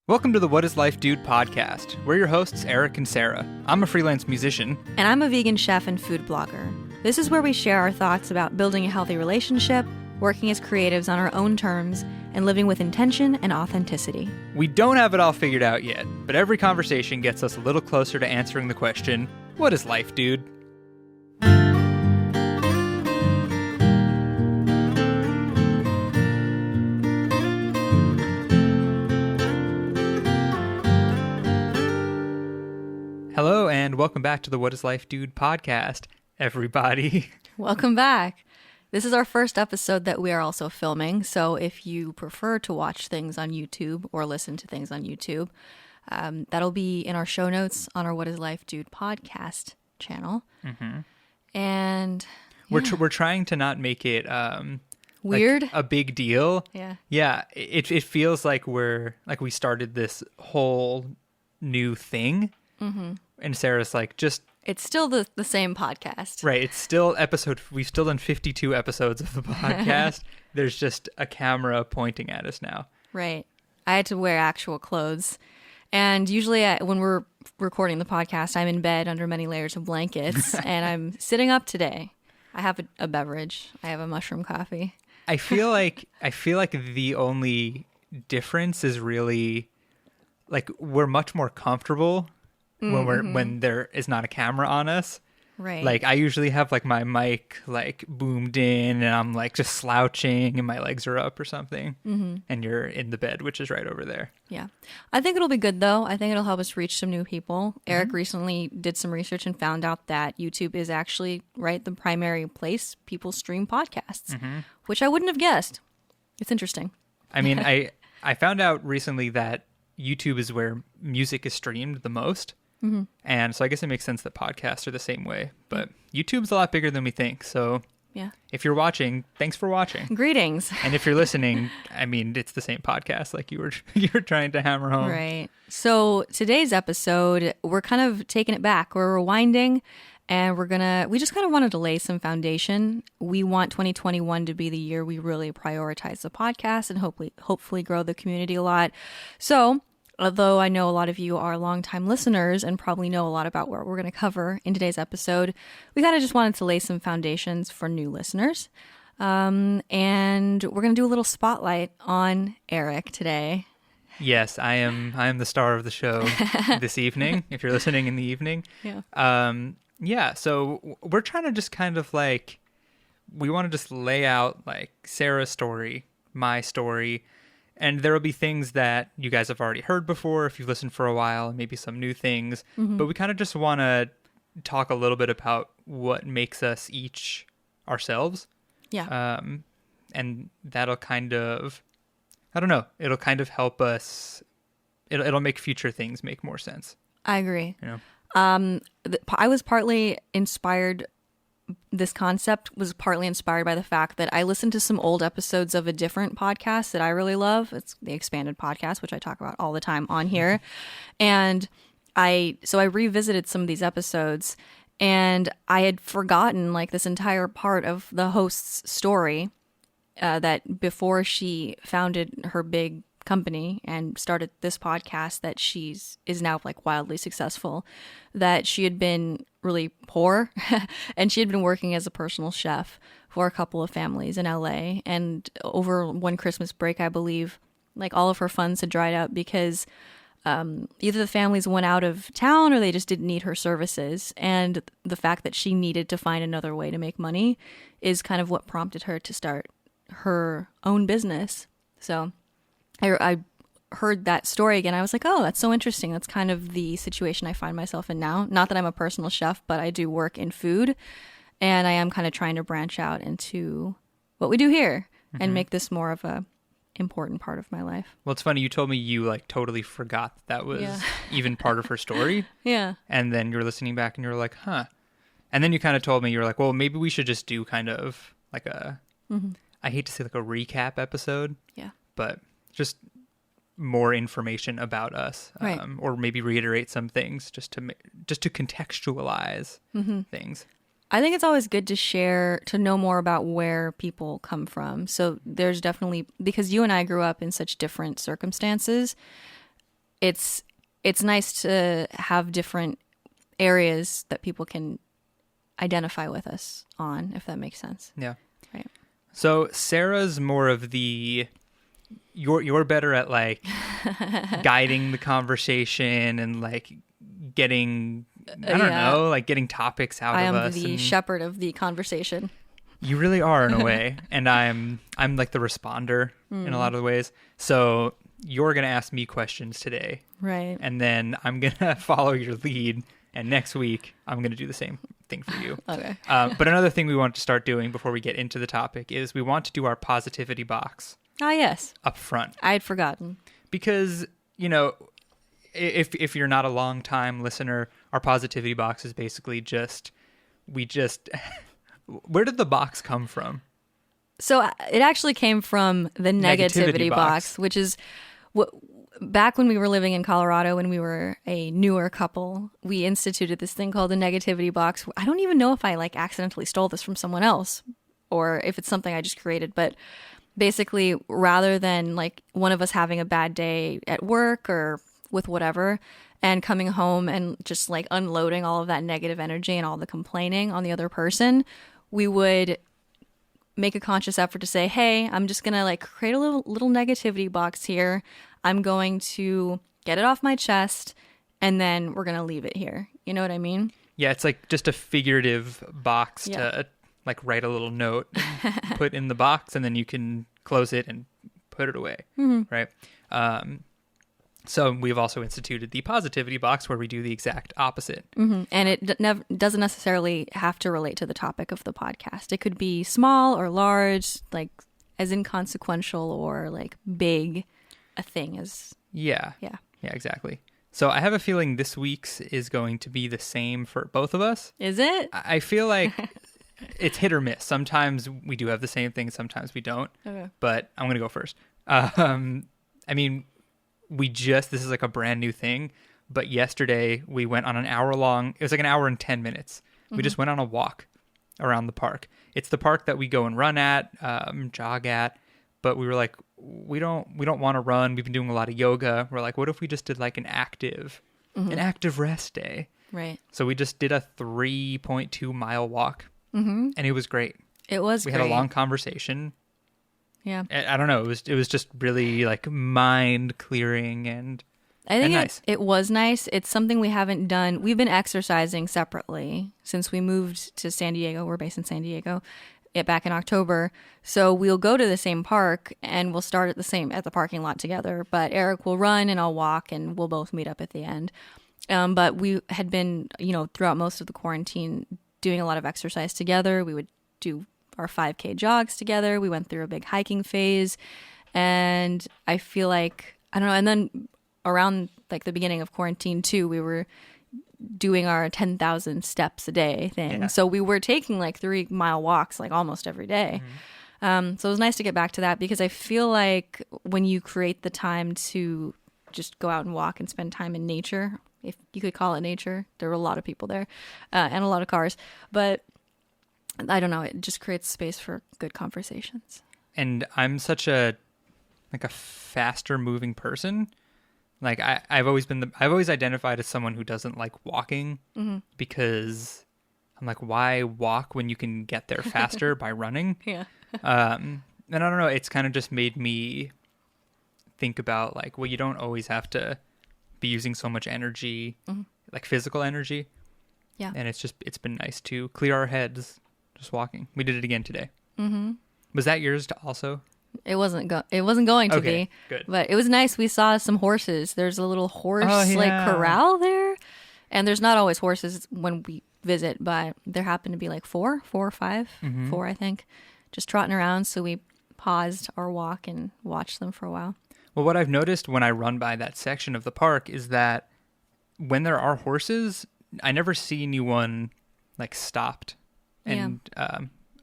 Welcome to the What is Life Dude podcast. We're your hosts, Eric and Sarah. I'm a freelance musician. And I'm a vegan chef and food blogger. This is where we share our thoughts about building a healthy relationship, working as creatives on our own terms, and living with intention and authenticity. We don't have it all figured out yet, but every conversation gets us a little closer to answering the question, what is life, dude? Hello, and welcome back to the What is Life Dude podcast, everybody. Welcome back. This is our first episode that we are also filming, so if you prefer to watch things on YouTube or listen to things on YouTube, that'll be in our show notes on our What is Life Dude podcast channel. Mm-hmm. And yeah. We're trying to not make it weird, like a big deal. Yeah. It feels like we started this whole new thing. Mm-hmm. And Sarah's like, it's still the same podcast. Right. It's still we've still done 52 episodes of the podcast. There's just a camera pointing at us now. Right. I had to wear actual clothes. And usually when we're recording the podcast, I'm in bed under many layers of blankets. And I'm sitting up today. I have a beverage. I have a mushroom coffee. I feel like the only difference is really like we're much more comfortable when there is not a camera on us. Right. Like I usually have like my mic like boomed in and I'm like just slouching and my legs are up or something. Mm-hmm. And you're in the bed, which is right over there. Yeah. I think it'll be good though. I think it'll help us reach some new people. Mm-hmm. Eric recently did some research and found out that YouTube is actually the primary place people stream podcasts, which I wouldn't have guessed. It's interesting. I mean, I found out recently that YouTube is where music is streamed the most. Mm-hmm. And so I guess it makes sense that podcasts are the same way. But YouTube's a lot bigger than we think. So yeah, if you're watching, thanks for watching. Greetings. And if you're listening, I mean, it's the same podcast like you were trying to hammer home. Right. So today's episode, we're kind of taking it back. We're rewinding and we just kind of wanted to lay some foundation. We want 2021 to be the year we really prioritize the podcast and hopefully grow the community a lot. So although I know a lot of you are longtime listeners and probably know a lot about what we're going to cover in today's episode, we kind of just wanted to lay some foundations for new listeners. And we're going to do a little spotlight on Eric today. Yes, I am the star of the show this evening, if you're listening in the evening. Yeah. So we're trying to just kind of like, we want to just lay out like Sarah's story, my story, and there will be things that you guys have already heard before if you've listened for a while, maybe some new things. Mm-hmm. But we kind of just want to talk a little bit about what makes us each ourselves. Yeah. And that'll kind of, I don't know, it'll kind of help us. It'll make future things make more sense. I agree. You know? I was partly inspired. This concept was partly inspired by the fact that I listened to some old episodes of a different podcast that I really love. It's the Expanded podcast, which I talk about all the time on here. And I revisited some of these episodes and I had forgotten like this entire part of the host's story, that before she founded her big company and started this podcast that is now like wildly successful, that she had been really poor and she had been working as a personal chef for a couple of families in LA, and over one Christmas break, I believe, like all of her funds had dried up because either the families went out of town or they just didn't need her services, and the fact that she needed to find another way to make money is kind of what prompted her to start her own business. So I heard that story again. I was like, oh, that's so interesting. That's kind of the situation I find myself in now. Not that I'm a personal chef, but I do work in food, and I am kind of trying to branch out into what we do here and make this more of a important part of my life. Well, it's funny. You told me you like totally forgot that was even part of her story. Yeah. And then you're listening back and you're like, huh. And then you kind of told me, you were like, well, maybe we should just do kind of like I hate to say like a recap episode. Yeah. But just more information about us, right. Or maybe reiterate some things just to contextualize things. I think it's always good to know more about where people come from. So there's definitely, because you and I grew up in such different circumstances, it's nice to have different areas that people can identify with us on, if that makes sense. Yeah. Right. So Sarah's more of the you're better at like guiding the conversation and like getting I don't know, like getting topics out of us. I am the shepherd of the conversation. You really are in a way, and I'm like the responder in a lot of ways. So you're gonna ask me questions today, right? And then I'm gonna follow your lead. And next week, I'm going to do the same thing for you. Okay. But another thing we want to start doing before we get into the topic is we want to do our positivity box. Ah, yes. Up front. I had forgotten. Because, you know, if you're not a long time listener, our positivity box is basically where did the box come from? So it actually came from the negativity box, which is what. Back when we were living in Colorado, when we were a newer couple, we instituted this thing called the negativity box. I don't even know if I like accidentally stole this from someone else or if it's something I just created. But basically, rather than like one of us having a bad day at work or with whatever and coming home and just like unloading all of that negative energy and all the complaining on the other person, we would make a conscious effort to say, hey, I'm just going to like create a little negativity box here. I'm going to get it off my chest, and then we're going to leave it here. You know what I mean? Yeah, it's like just a figurative box to like write a little note and put in the box, and then you can close it and put it away, right? So we've also instituted the positivity box where we do the exact opposite. Mm-hmm. And it doesn't necessarily have to relate to the topic of the podcast. It could be small or large, like as inconsequential or like big a thing as. Yeah, exactly. So I have a feeling this week's is going to be the same for both of us. Is it? I feel like it's hit or miss. Sometimes we do have the same thing, sometimes we don't. Okay. But I'm going to go first. I mean, this is like a brand new thing, but yesterday we went on it was like an hour and 10 minutes. We just went on a walk around the park. It's the park that we go and run at, jog at, but we were like, we don't want to run. We've been doing a lot of yoga. We're like, what if we just did like an active rest day? Right. So we just did a 3.2 mile walk, and it was great. It was We great. had a long conversation. Yeah. I don't know. It was just really like mind clearing and I think nice. It was nice. It's something we haven't done. We've been exercising separately since we moved to San Diego. We're based in San Diego back in October. So we'll go to the same park and we'll start at the parking lot together. But Eric will run and I'll walk and we'll both meet up at the end. But we had been, throughout most of the quarantine doing a lot of exercise together. We would do our 5K jogs together. We went through a big hiking phase. And I feel like, I don't know, and then around like the beginning of quarantine too, we were doing our 10,000 steps a day thing. Yeah. So we were taking like 3-mile walks like almost every day. So it was nice to get back to that because I feel like when you create the time to just go out and walk and spend time in nature, if you could call it nature, there were a lot of people there and a lot of cars, but I don't know, it just creates space for good conversations. And I'm such a faster moving person. Like I've always identified as someone who doesn't like walking because I'm like, why walk when you can get there faster by running? Yeah. And I don't know, it's kind of just made me think about like, well, you don't always have to be using so much energy, like physical energy. Yeah. And it's been nice to clear our heads just walking. We did it again today. Was that yours also? It wasn't going to be. Good. But it was nice. We saw some horses. There's a little horse like corral there. And there's not always horses when we visit, but there happened to be like 4 or 5, 4 I think, just trotting around. So we paused our walk and watched them for a while. Well, what I've noticed when I run by that section of the park is that when there are horses, I never see anyone like stopped and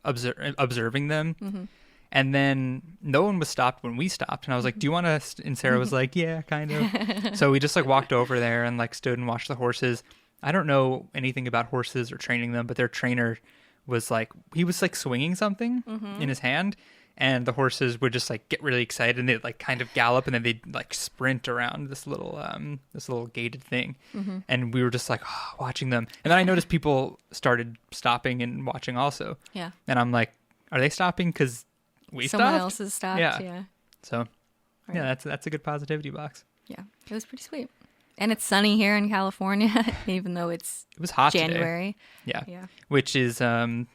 observing them. And then no one was stopped when we stopped. And I was like, do you want to? And Sarah was like, yeah, kind of. So we just like walked over there and like stood and watched the horses. I don't know anything about horses or training them, but their trainer was like, he was like swinging something in his hand. and the horses would just like get really excited and they'd like kind of gallop and then they'd like sprint around this little gated thing. And we were just like watching them. And then I noticed people started stopping and watching also. Yeah. And I'm like, are they stopping because we Someone stopped? else has stopped. Yeah. Yeah. So Right. yeah, that's a good positivity box. Yeah. It was pretty sweet. And it's sunny here in California, even though it was hot January. Today. Yeah. Yeah. Which is I'm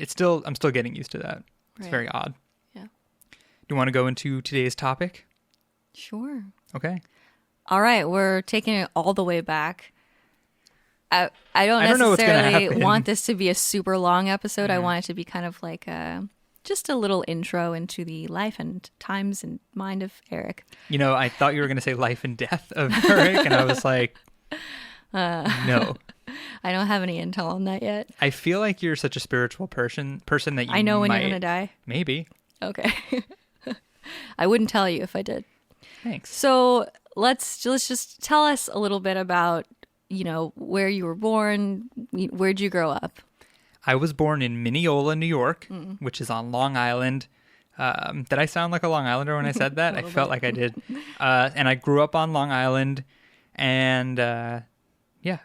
still getting used to that. It's Right. very odd. Yeah. Do you want to go into today's topic? Sure. Okay. All right, we're taking it all the way back. I don't know what's gonna necessarily happen. want this to be a super long episode. I want it to be kind of like just a little intro into the life and times and mind of Eric. You know, I thought you were going to say life and death of Eric, and I was like, no. I don't have any intel on that yet. I feel like you're such a spiritual person that you I know when might, you're going to die. Maybe. Okay. I wouldn't tell you if I did. Thanks. So let's just tell us a little bit about, where you were born. Where'd you grow up? I was born in Mineola, New York, which is on Long Island. Did I sound like a Long Islander when I said that? I felt like I did. And I grew up on Long Island, and yeah,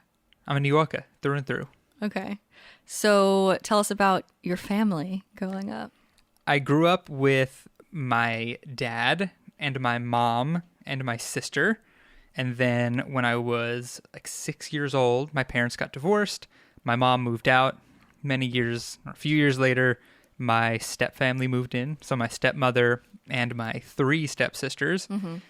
I'm a New Yorker through and through. Okay. So tell us about your family growing up. I grew up with my dad and my mom and my sister. And then when I was like 6 years old, my parents got divorced. My mom moved out. A few years later, my stepfamily moved in. So my stepmother and my 3 stepsisters.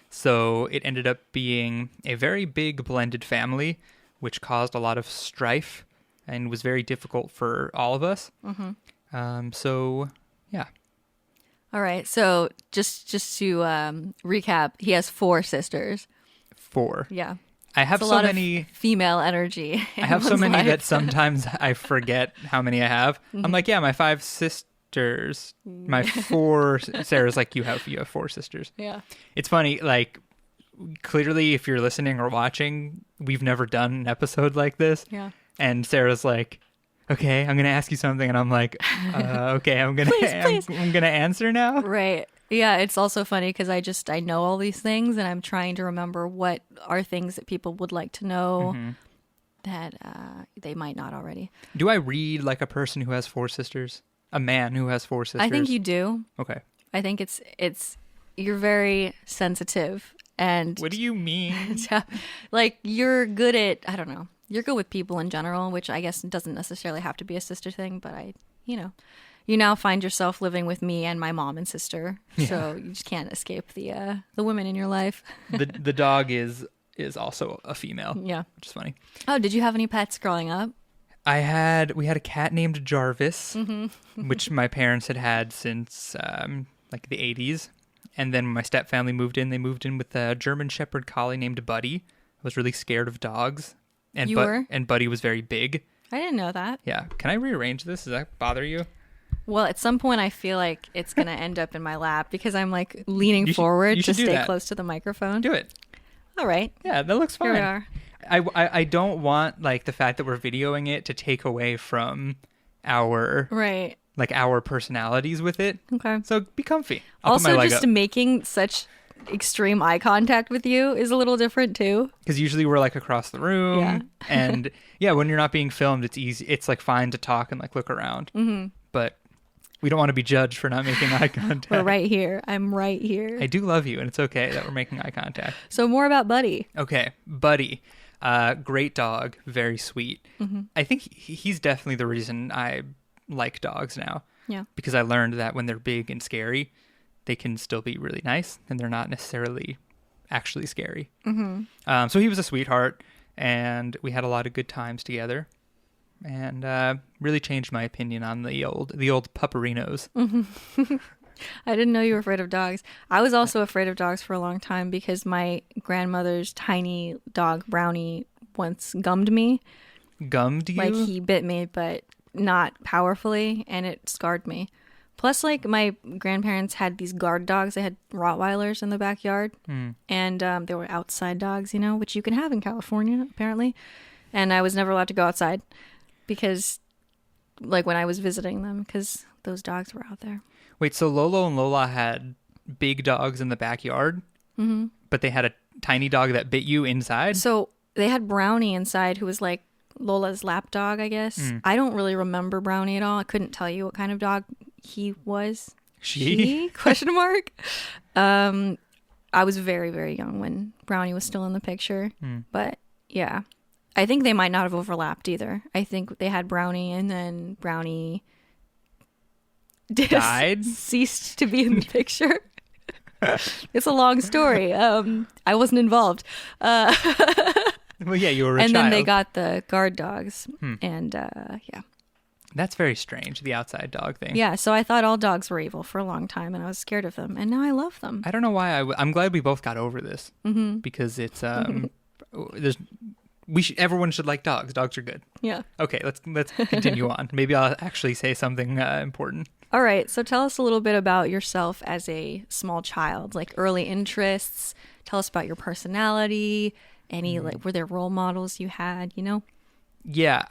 So it ended up being a very big blended family, which caused a lot of strife and was very difficult for all of us. So yeah. All right. So just to recap, he has 4 sisters. 4. Yeah. I have It's a so lot many of female energy. I have so many that sometimes I forget how many I have. I'm like, yeah, my 5 sisters, my 4 Sarah's like, you have 4 sisters. Yeah. It's funny, like clearly if you're listening or watching, we've never done an episode like this. Yeah. And Sarah's like, okay, I'm gonna ask you something, and I'm like, okay, I'm gonna Please. I'm gonna answer now. Right. Yeah, it's also funny because I know all these things and I'm trying to remember what are things that people would like to know that they might not already. Do I read like a person who has 4 sisters? A man who has 4 sisters? I think you do. Okay. I think it's you're very sensitive and What do you mean? like you're good at, I don't know. You're good with people in general, which I guess doesn't necessarily have to be a sister thing, but you now find yourself living with me and my mom and sister, so you just can't escape the women in your life. The dog is also a female. Yeah, Which is funny. Oh, did you have any pets growing up? We had a cat named Jarvis, which my parents had since like the 80s. And then when my stepfamily moved in, they moved in with a German Shepherd collie named Buddy. I was really scared of dogs. And You were? And Buddy was very big. I didn't know that. Yeah. Can I rearrange this? Does that bother you? Well, at some point I feel like it's going to end up in my lap because I'm like leaning forward you to should do stay that. close to the microphone. Do it. All right. Yeah, that looks fine. Here we are. I don't want like the fact that we're videoing it to take away from our Right. like our personalities with it. Okay. So be comfy. I'll put my Also, leg just up. making such extreme eye contact with you is a little different too. Because usually we're like across the room. Yeah. And yeah, when you're not being filmed, it's easy. It's like fine to talk and like look around. But we don't want to be judged for not making eye contact. We're right here. I'm right here. I do love you, and it's okay that we're making eye contact. So more about Buddy. Okay, Buddy. Great dog. Very sweet. I think he's definitely the reason I like dogs now. Yeah. Because I learned that when they're big and scary, they can still be really nice, and they're not necessarily actually scary. So he was a sweetheart, and we had a lot of good times together, and really changed my opinion on the old pupperinos. I didn't know you were afraid of dogs. I was also afraid of dogs for a long time because my grandmother's tiny dog, Brownie, once gummed me. Gummed you? Like he bit me, but not powerfully, and it scarred me. Plus, like my grandparents had these guard dogs. They had Rottweilers in the backyard, and they were outside dogs, which you can have in California apparently. And I was never allowed to go outside because, like, when I was visiting them, because those dogs were out there. Wait, so Lolo and Lola had big dogs in the backyard, but they had a tiny dog that bit you inside? So they had Brownie inside, who was like Lola's lap dog, I guess. I don't really remember Brownie at all. I couldn't tell you what kind of dog he was. She? Question mark. I was very, very young when Brownie was still in the picture. But yeah, I think they might not have overlapped either. I think they had Brownie and then Brownie Died? ceased to be in the picture. It's a long story. I wasn't involved. Well, yeah, you were a and child. then they got the guard dogs. And yeah. That's very strange, the outside dog thing. Yeah, so I thought all dogs were evil for a long time, and I was scared of them, and now I love them. I don't know why. I'm glad we both got over this because it's everyone should like dogs. Dogs are good. Yeah. Okay, let's continue on. Maybe I'll actually say something important. All right, so tell us a little bit about yourself as a small child, like early interests. Tell us about your personality. Any like were there role models you had? Yeah,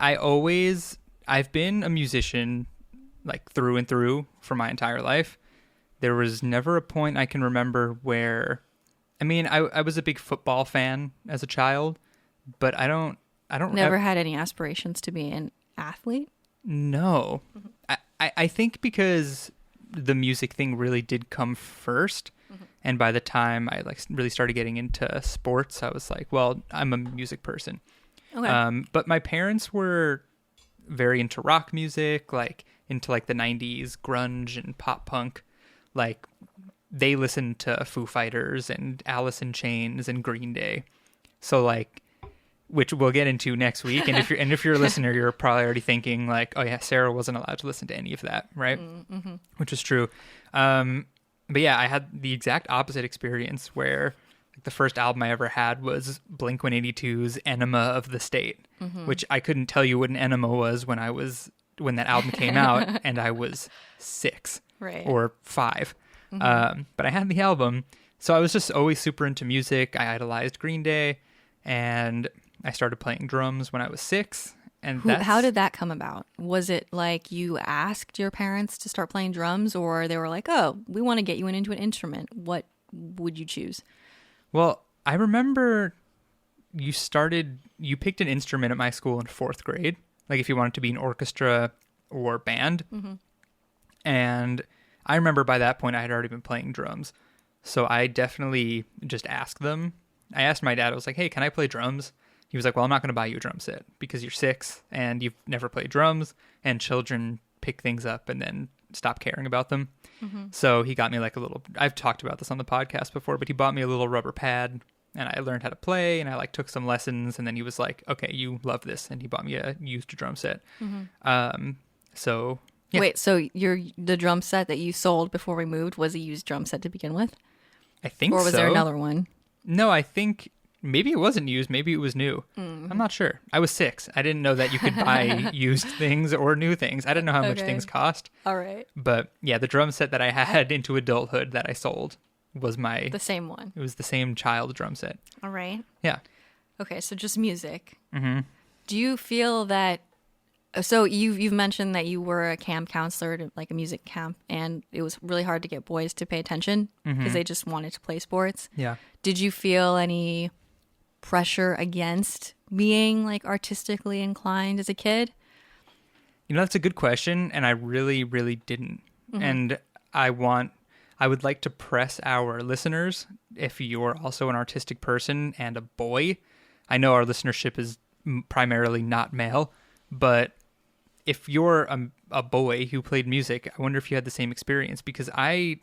I've been a musician like through and through for my entire life. There was never a point I can remember where, I was a big football fan as a child, but I don't Never had any aspirations to be an athlete? No. I think because the music thing really did come first. And by the time I like really started getting into sports, I was like, well, I'm a music person. Okay. But my parents were very into rock music, like into like the 90s grunge and pop punk. Like they listened to Foo Fighters and Alice in Chains and Green Day. So like, which we'll get into next week. And if you're a listener, you're probably already thinking like, oh yeah, Sarah wasn't allowed to listen to any of that, right? Which is true. But yeah, I had the exact opposite experience where like, the first album I ever had was Blink-182's Enema of the State, which I couldn't tell you what an enema was when that album came out, and I was 6 or 5. But I had the album, so I was just always super into music. I idolized Green Day, and I started playing drums when I was 6. And how did that come about? Was it like you asked your parents to start playing drums, or they were like, oh, we want to get you into an instrument? What would you choose? Well, I remember you picked an instrument at my school in 4th grade, like if you wanted to be an orchestra or band. And I remember by that point I had already been playing drums. So I definitely just asked them. I asked my dad, I was like, hey, can I play drums? He was like, well, I'm not going to buy you a drum set because you're 6 and you've never played drums, and children pick things up and then stop caring about them. So he got me like I've talked about this on the podcast before, but he bought me a little rubber pad, and I learned how to play, and I like took some lessons, and then he was like, okay, you love this. And he bought me a used drum set. So yeah. Wait, so the drum set that you sold before we moved was a used drum set to begin with? I think so. Or was there another one? No, I think maybe it wasn't used. Maybe it was new. I'm not sure. I was 6. I didn't know that you could buy used things or new things. I didn't know how much things cost. All right. But yeah, the drum set that I had into adulthood that I sold was the same one. It was the same child drum set. All right. Yeah. Okay, so just music. Do you feel that? So you've mentioned that you were a camp counselor at like a music camp, and it was really hard to get boys to pay attention because they just wanted to play sports. Yeah. Did you feel any pressure against being like artistically inclined as a kid? That's a good question, and I really, really didn't. And I would like to press our listeners, if you're also an artistic person and a boy. I know our listenership is primarily not male, but if you're a boy who played music, I wonder if you had the same experience, because I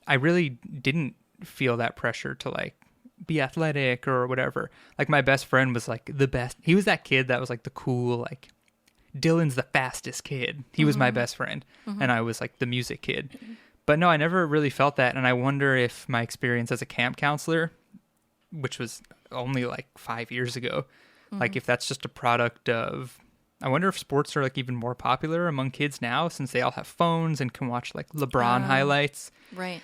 really didn't feel that pressure to like be athletic or whatever. Like my best friend was like the best. He was that kid that was like the cool, like Dylan's the fastest kid. He was my best friend, and I was like the music kid. But no, I never really felt that, and I wonder if my experience as a camp counselor, which was only like 5 years ago, like if that's just a product of, I wonder if sports are like even more popular among kids now since they all have phones and can watch like LeBron highlights. Right.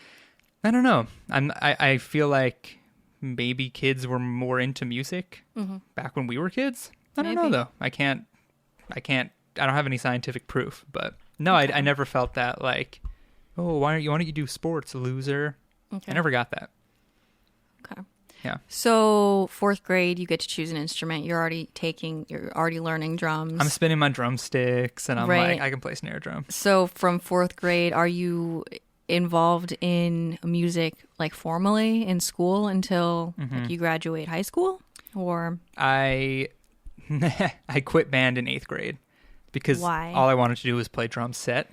I don't know. I feel like maybe kids were more into music back when we were kids. I don't know though. I don't have any scientific proof, but no, I never felt that like oh, why don't you do sports, loser? Okay. I never got that. Okay. Yeah. So 4th grade, you get to choose an instrument. You're already learning drums. I'm spinning my drumsticks, and I'm Right. like, I can play snare drum. So from 4th grade, are you involved in music like formally in school until like you graduate high school? Or I I quit band in 8th grade because Why? all I wanted to do was play drum set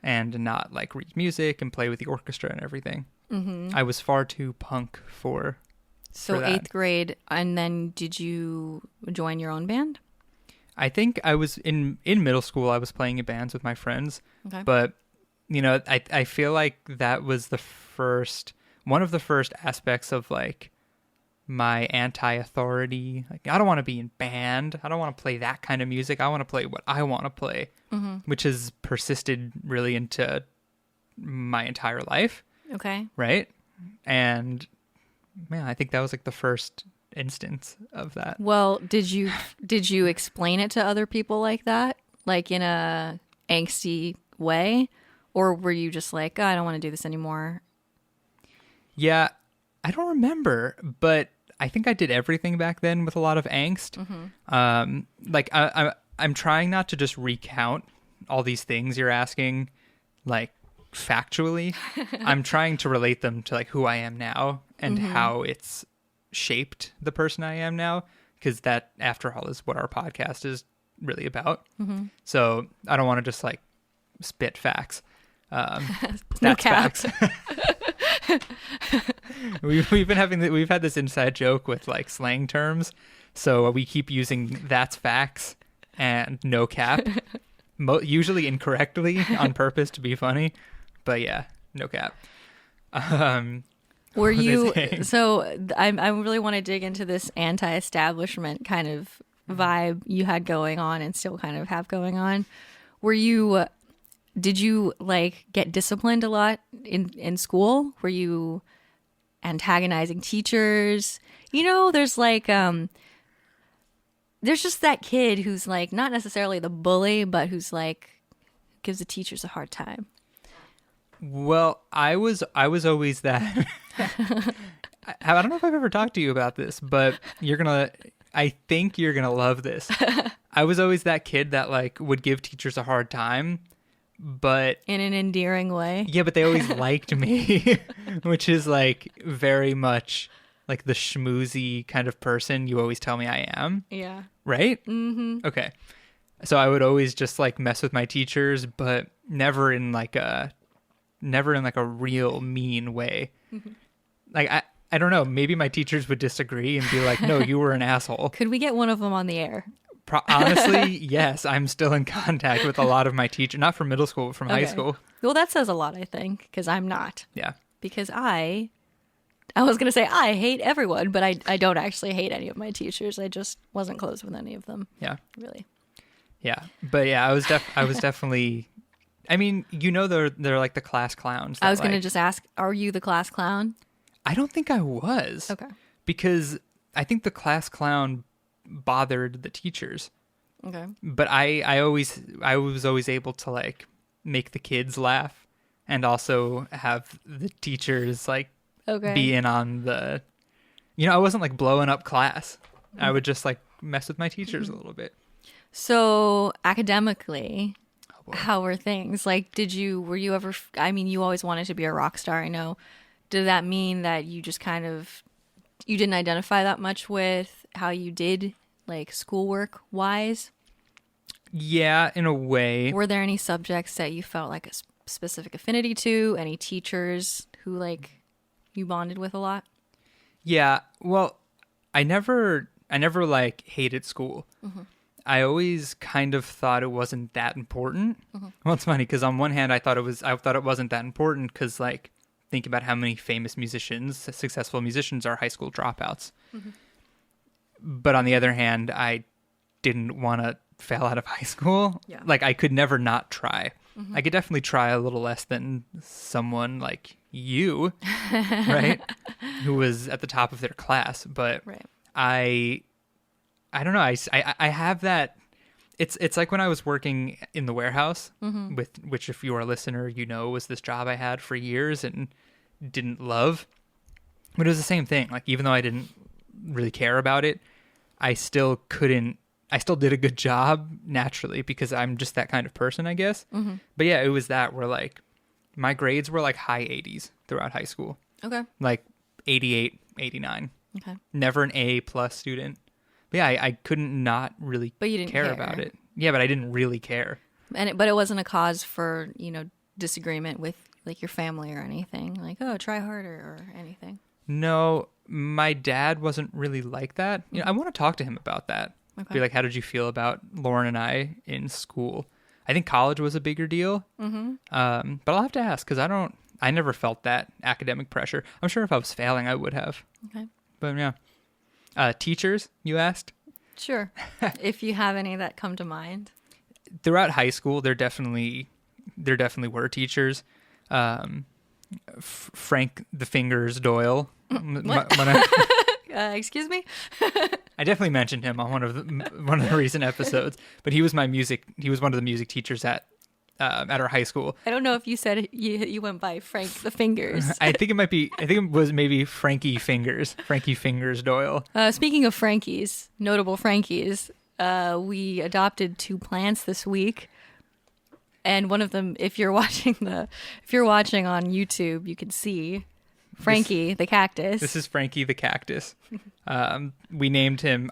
and not like read music and play with the orchestra and everything. I was far too punk for so that. 8th grade, and then did you join your own band? I think I was in middle school. I was playing in bands with my friends, Okay. but I feel like that was one of the first aspects of like my anti-authority. Like, I don't want to be in band. I don't want to play that kind of music. I want to play what I want to play, which has persisted really into my entire life. Okay. Right. And man, I think that was like the first instance of that. Well, did you explain it to other people like that, like in a angsty way, or were you just like, oh, I don't want to do this anymore? Yeah, I don't remember, but I think I did everything back then with a lot of angst. Like I'm trying not to just recount all these things you're asking, like factually. I'm trying to relate them to like who I am now and how it's shaped the person I am now, because that, after all, is what our podcast is really about. So I don't want to just like spit facts. No That's cap. facts. we've had this inside joke with like slang terms, so we keep using "that's facts" and "no cap," usually incorrectly on purpose to be funny, but yeah, no cap. Were What was I you saying? so? I really want to dig into this anti-establishment kind of vibe you had going on and still kind of have going on. Did you like get disciplined a lot in school? Were you antagonizing teachers? There's like there's just that kid who's like not necessarily the bully, but who's like gives the teachers a hard time. Well, I was always that. I don't know if I've ever talked to you about this, but I think you're gonna love this. I was always that kid that like would give teachers a hard time, but In an endearing way. yeah, but they always liked me, which is like very much like the schmoozy kind of person you always tell me I am, Yeah. right? Mm-hmm. Okay. So I would always just like mess with my teachers, but never in like a real mean way. Like I don't know, maybe my teachers would disagree and be like, "No, you were an asshole." Could we get one of them on the air? Honestly, yes, I'm still in contact with a lot of my teachers, not from middle school, but from high Okay. school. Well, that says a lot, I think, because I'm not. Yeah. Because I was going to say I hate everyone, but I don't actually hate any of my teachers. I just wasn't close with any of them, Yeah. really. Yeah. But yeah, I was definitely, I mean, they're like the class clowns. I was going to like- just ask, are you the class clown? I don't think I was. Okay. Because I think the class clown bothered the teachers. Okay. But I was always able to like make the kids laugh and also have the teachers like Okay. be in on the, I wasn't like blowing up class. I would just like mess with my teachers a little bit. So academically, Oh, boy. how were things? Like, were you ever, I mean, you always wanted to be a rock star, I know. Did that mean that you just kind of, you didn't identify that much with how you did, like, schoolwork wise? Yeah, in a way. Were there any subjects that you felt like a specific affinity to? Any teachers who, like, you bonded with a lot? Yeah, well, I never like hated school. I always kind of thought it wasn't that important. Well, it's funny because on one hand, I thought it wasn't that important because like think about how many famous musicians, successful musicians, are high school dropouts. But on the other hand, I didn't want to fail out of high school. Yeah. Like I could never not try. I could definitely try a little less than someone like you, right? Who was at the top of their class. But Right. I don't know. I have that. It's like when I was working in the warehouse with which, if you are a listener, you know, was this job I had for years and didn't love. But it was the same thing. Like, even though I didn't really care about it, I still did a good job naturally because I'm just that kind of person, I guess. But yeah, it was that where like my grades were like high 80s throughout high school. Okay. Like 88, 89. Okay. Never an A plus student. But yeah, I couldn't not really But you didn't care care about it. Yeah, but I didn't really care. But it wasn't a cause for, disagreement with like your family or anything. Like, oh, try harder or anything. No, my dad wasn't really like that. I want to talk to him about that. Okay. Be like, how did you feel about Lauren and I in school? I think college was a bigger deal. But I'll have to ask because I never felt that academic pressure. I'm sure if I was failing, I would have. Okay. But yeah. Teachers, you asked? Sure. If you have any that come to mind. Throughout high school, there definitely were teachers. Frank the Fingers Doyle. Excuse me? I definitely mentioned him on one of the recent episodes, but he was one of the music teachers at our high school. I don't know if you said you went by Frank the Fingers. I think it was maybe Frankie Fingers Doyle. Speaking of Frankies, notable Frankies, we adopted 2 plants this week. And one of them, if you're watching on YouTube, you can see Frankie the cactus. This is Frankie the cactus. I named him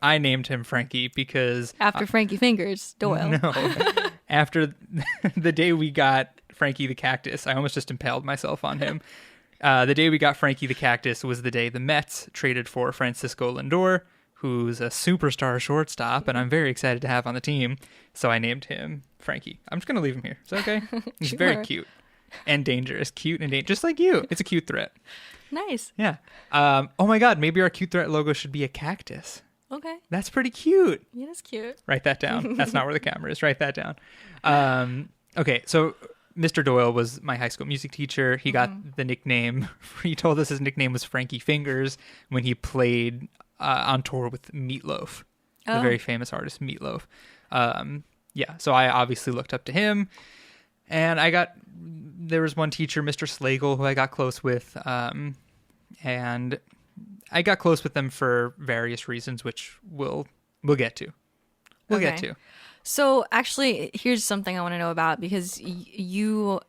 Frankie because after Frankie Fingers Doyle. No. After the day we got Frankie the cactus, I almost just impaled myself on him. The day we got Frankie the cactus was the day the Mets traded for Francisco Lindor, who's a superstar shortstop, and I'm very excited to have on the team. So I named him Frankie. I'm just going to leave him here. Is that okay? He's Sure. very cute and dangerous. Cute and dangerous. Just like you. It's a cute threat. Nice. Yeah. Oh my God. Maybe our cute threat logo should be a cactus. Okay. That's pretty cute. Yeah, that's cute. Write that down. That's not where the camera is. Write that down. Okay. So Mr. Doyle was my high school music teacher. He got the nickname. He told us his nickname was Frankie Fingers when he played on tour with Meatloaf, the very famous artist Meatloaf. Yeah, so I obviously looked up to him, and there was one teacher, Mr. Slagle, who I got close with, and I got close with them for various reasons, which we'll get to. We'll get to. So actually, here's something I want to know about, because your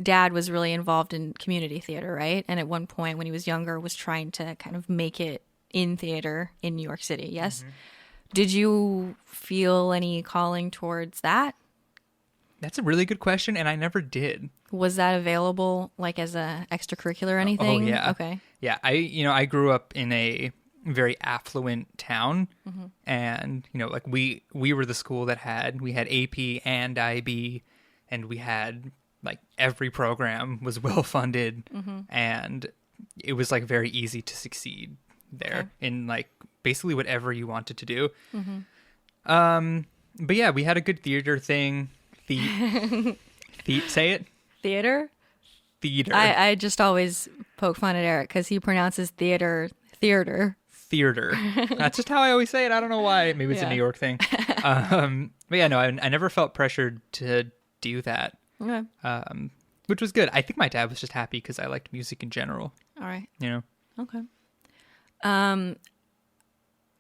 dad was really involved in community theater, right? And at one point when he was younger was trying to kind of make it in theater in New York City, yes? Mm-hmm. Did you feel any calling towards that? That's a really good question, and I never did. Was that available like as a extracurricular or anything? Oh, yeah. Okay. Yeah, I grew up in a very affluent town, and like we were the school that we had AP and IB, and we had like every program was well funded, and it was like very easy to succeed there in like basically whatever you wanted to do. But yeah, we had a good theater thing. Say it. Theater. I just always poke fun at Eric because he pronounces theater. That's just how I always say it. I don't know why. Maybe it's a New York thing. But yeah, no, I never felt pressured to do that. Okay. Which was good. I think my dad was just happy because I liked music in general. All right. Okay.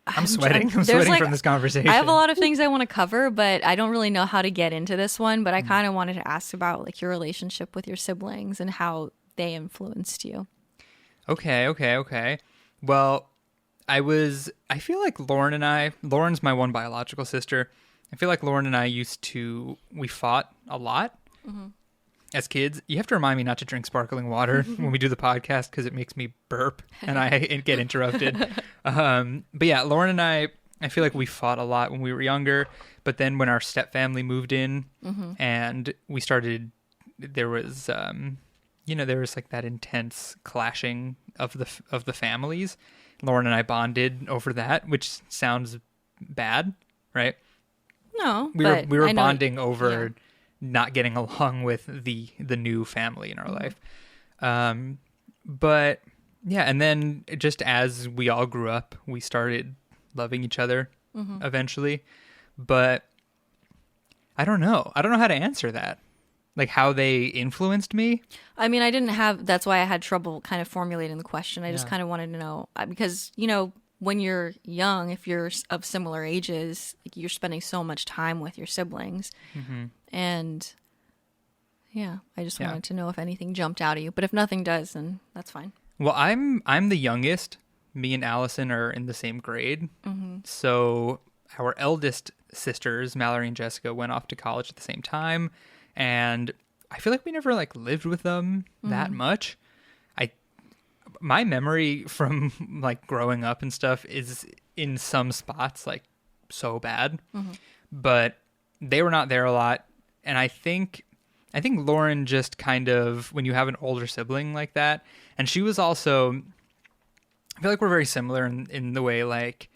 I'm sweating. I'm sweating from this conversation. I have a lot of things I want to cover, but I don't really know how to get into this one. But I kind of wanted to ask about like your relationship with your siblings and how they influenced you. Okay. Well, I feel like Lauren's my one biological sister. I feel like Lauren and I we fought a lot. As kids. You have to remind me not to drink sparkling water when we do the podcast because it makes me burp and I get interrupted. But yeah, Lauren and I feel like we fought a lot when we were younger, but then when our step family moved in and we started, there was like that intense clashing of the families. Lauren and I bonded over that, which sounds bad, right? No, we were bonding over not getting along with the new family in our life. But yeah, and then just as we all grew up, we started loving each other eventually. but I don't know. I don't know how to answer that. Like how they influenced me. I mean, I didn't have, that's why I had trouble kind of formulating the question. I just Yeah. kind of wanted to know because, when you're young, if you're of similar ages, like you're spending so much time with your siblings. Mm-hmm. And yeah, I just Yeah. wanted to know if anything jumped out at you. But if nothing does, then that's fine. Well, I'm the youngest. Me and Allison are in the same grade. Mm-hmm. So our eldest sisters, Mallory and Jessica, went off to college at the same time, and I feel like we never like lived with them that much. My memory from like growing up and stuff is in some spots like so bad, but they were not there a lot, and I think Lauren just kind of, when you have an older sibling like that, and she was also, I feel like we're very similar in the way like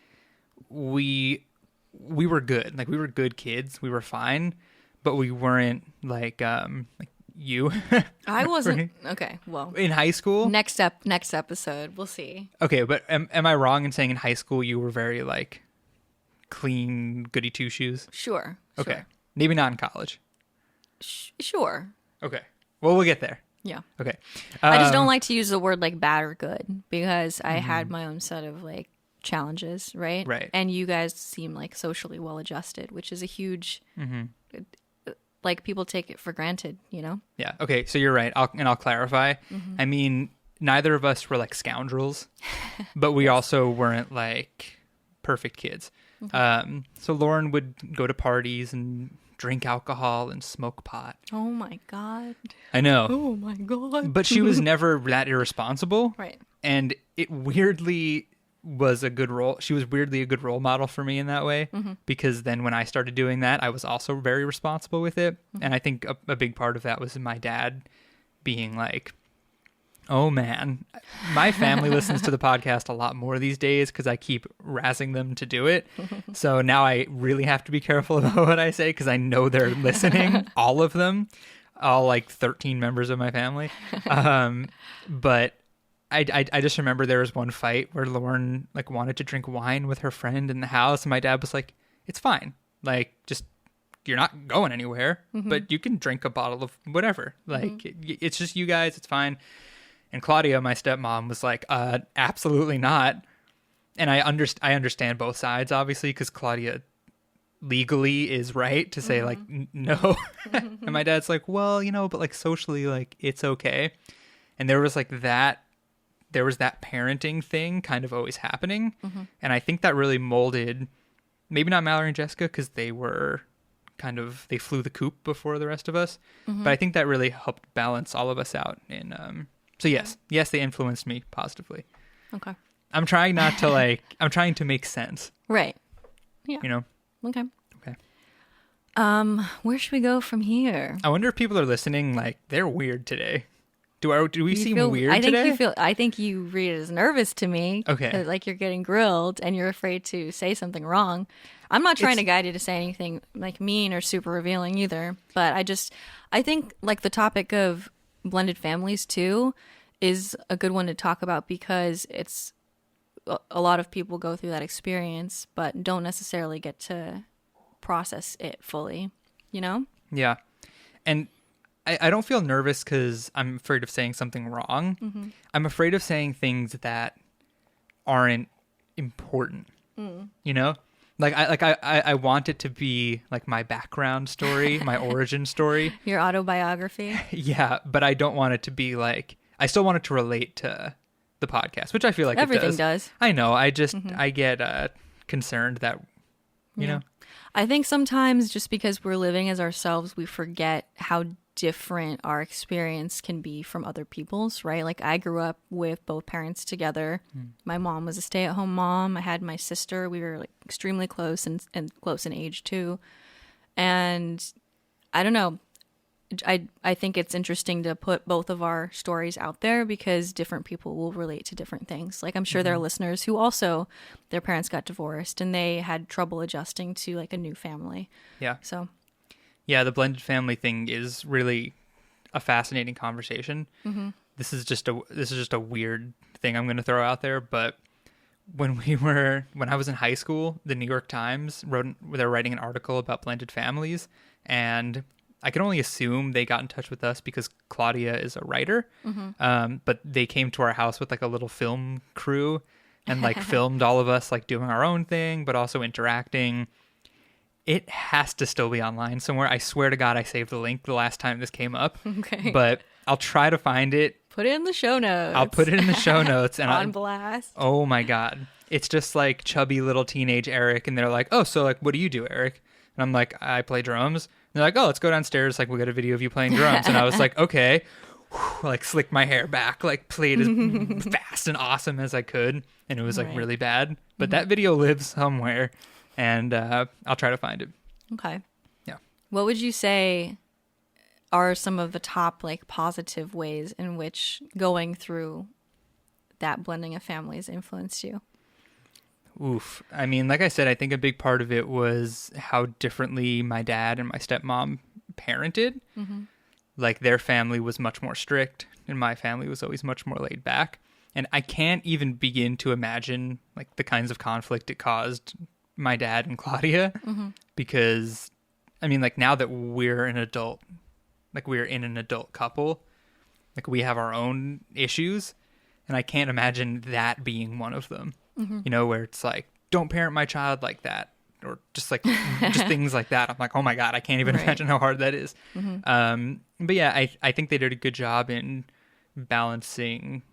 we were good. Like we were good kids. We were fine, but we weren't like you. I wasn't. Okay, well, In high school. next episode, we'll see. Okay, but am I wrong in saying in high school you were very like clean, goody two shoes? Sure. Okay, maybe not in college. Sure. Okay, well we'll get there. Yeah. Okay, I just don't like to use the word like bad or good because I had my own set of like challenges, right? Right. And you guys seem like socially well adjusted, which is a huge, like people take it for granted, Yeah. Okay. So you're right. I'll clarify. I mean, neither of us were like scoundrels, but we also weren't like perfect kids. So Lauren would go to parties and drink alcohol and smoke pot. Oh my God. I know. Oh my God. But she was never that irresponsible. Right. And it weirdly was a good role. She was weirdly a good role model for me in that way, because then when I started doing that, I was also very responsible with it. And I think a big part of that was my dad being like, oh man, my family listens to the podcast a lot more these days because I keep razzing them to do it. So now I really have to be careful about what I say because I know they're listening, all of them, all like 13 members of my family. But I just remember there was one fight where Lauren like wanted to drink wine with her friend in the house, and my dad was like, "It's fine, like just you're not going anywhere, but you can drink a bottle of whatever. Like it's just you guys, it's fine." And Claudia, my stepmom, was like, "Absolutely not." And I understand both sides, obviously, because Claudia legally is right to say like no, and my dad's like, "Well, but like socially, like it's okay." And there was like that. There was that parenting thing kind of always happening. And I think that really molded, maybe not Mallory and Jessica, because they were they flew the coop before the rest of us. But I think that really helped balance all of us out. And so yes, they influenced me positively. Okay. I'm trying not to I'm trying to make sense. Right. Yeah. Okay. Okay. Where should we go from here? I wonder if people are listening, like they're weird today. Do we seem weird I think today? I think you read it as nervous to me. Okay. Like you're getting grilled and you're afraid to say something wrong. I'm not trying to guide you to say anything like mean or super revealing either. But I think like the topic of blended families too is a good one to talk about because it's a lot of people go through that experience but don't necessarily get to process it fully, Yeah. And I don't feel nervous because I'm afraid of saying something wrong. I'm afraid of saying things that aren't important. Like I want it to be like my background story, my origin story. Your autobiography. Yeah, but I don't want it to be like, I still want it to relate to the podcast, which I feel like Everything it does. I know. I just I get concerned that you know. I think sometimes just because we're living as ourselves, we forget how different our experience can be from other people's, right? Like I grew up with both parents together. My mom was a stay-at-home mom. I had my sister. We were like extremely close and close in age too. And I don't know. I think it's interesting to put both of our stories out there because different people will relate to different things. Like I'm sure there are listeners who also, their parents got divorced and they had trouble adjusting to like a new family. Yeah. So yeah, the blended family thing is really a fascinating conversation. This is just a weird thing I'm going to throw out there, but when I was in high school, the New York Times they're writing an article about blended families, and I can only assume they got in touch with us because Claudia is a writer. But they came to our house with like a little film crew and like filmed all of us like doing our own thing, but also interacting. It has to still be online somewhere. I swear to God, I saved the link the last time this came up. Okay. But I'll try to find it. Put it in the show notes. I'll put it in the show notes. And On blast. Oh my God. It's just like chubby little teenage Eric. And they're like, oh, so like, what do you do, Eric? And I'm like, I play drums. And they're like, oh, let's go downstairs. Like, we'll get a video of you playing drums. And I was like, okay. Like, slicked my hair back. Like, played as fast and awesome as I could. And it was like really bad. But that video lives somewhere. And I'll try to find it. Okay. Yeah. What would you say are some of the top like positive ways in which going through that blending of families influenced you? Oof. I mean, like I said, I think a big part of it was how differently my dad and my stepmom parented. Like their family was much more strict and my family was always much more laid back. And I can't even begin to imagine like the kinds of conflict it caused my dad and Claudia because I mean, like now that we're an adult, like we're in an adult couple, like we have our own issues, and I can't imagine that being one of them. You know, where it's like, don't parent my child like that, or just like just things like that. I'm like, oh my God, I can't even imagine how hard that is. But yeah, I think they did a good job in balancing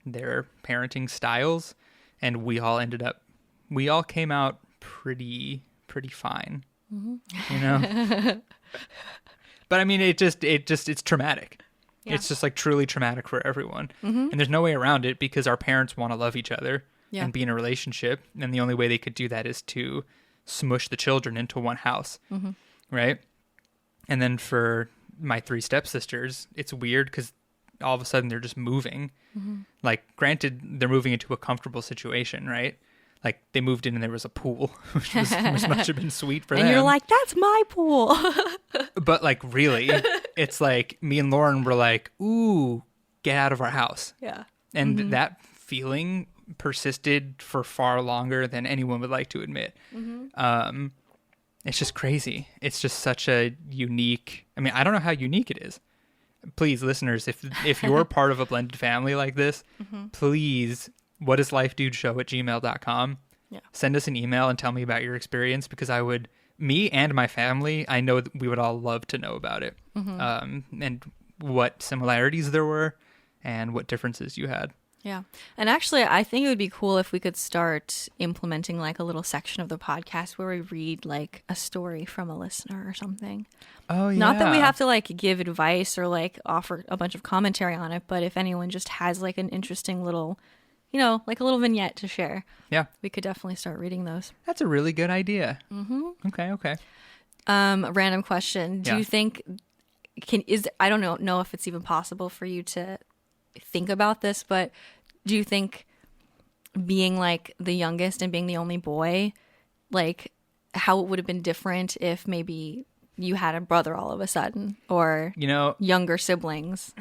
their parenting styles, and we all came out pretty fine. You know. But I mean, it's traumatic. Yeah. It's just like truly traumatic for everyone. And there's no way around it because our parents want to love each other and be in a relationship. And the only way they could do that is to smush the children into one house. Right. And then for my 3 stepsisters, it's weird because all of a sudden they're just moving. Like, granted, they're moving into a comfortable situation, right? Like, they moved in and there was a pool, which must have been sweet for them. And you're like, that's my pool. But, like, really, it's like me and Lauren were like, ooh, get out of our house. Yeah. And that feeling persisted for far longer than anyone would like to admit. It's just crazy. It's just such a unique... I mean, I don't know how unique it is. Please, listeners, if you're part of a blended family like this, please... whatislifedudeshow@gmail.com. Yeah. Send us an email and tell me about your experience because me and my family, I know that we would all love to know about it. And what similarities there were and what differences you had. Yeah. And actually, I think it would be cool if we could start implementing like a little section of the podcast where we read like a story from a listener or something. Oh, yeah. Not that we have to like give advice or like offer a bunch of commentary on it, but if anyone just has like an interesting little, you know, like a little vignette to share. Yeah. We could definitely start reading those. That's a really good idea. Okay. Random question. Do you think I don't know if it's even possible for you to think about this, but do you think being like the youngest and being the only boy, like how it would have been different if maybe you had a brother all of a sudden or, you know, younger siblings?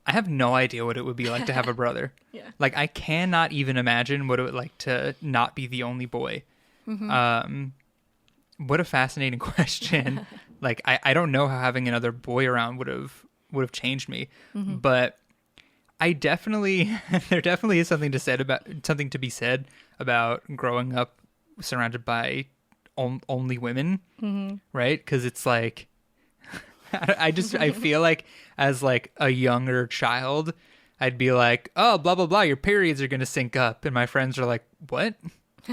I have no idea what it would be like to have a brother. Yeah. Like, I cannot even imagine what it would like to not be the only boy. What a fascinating question. Like, I don't know how having another boy around would have changed me. But I definitely, there definitely is something to be said about growing up surrounded by only women, right? Because it's like, I feel like as like a younger child, I'd be like, oh, blah, blah, blah, your periods are going to sync up. And my friends are like, what?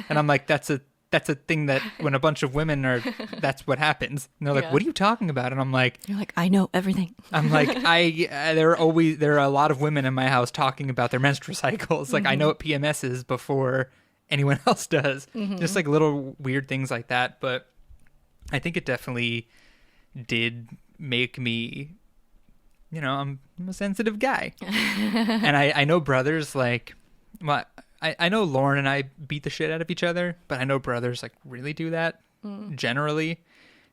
And I'm like, that's a thing that when a bunch of women are, that's what happens. And they're like, what are you talking about? And I'm like, you're like, I know everything. I'm like, there are a lot of women in my house talking about their menstrual cycles. Like, I know what PMS is before anyone else does. Just like little weird things like that. But I think it definitely did make me, you know, I'm a sensitive guy. And I know brothers like, well, I know Lauren and I beat the shit out of each other, but I know brothers like really do that generally.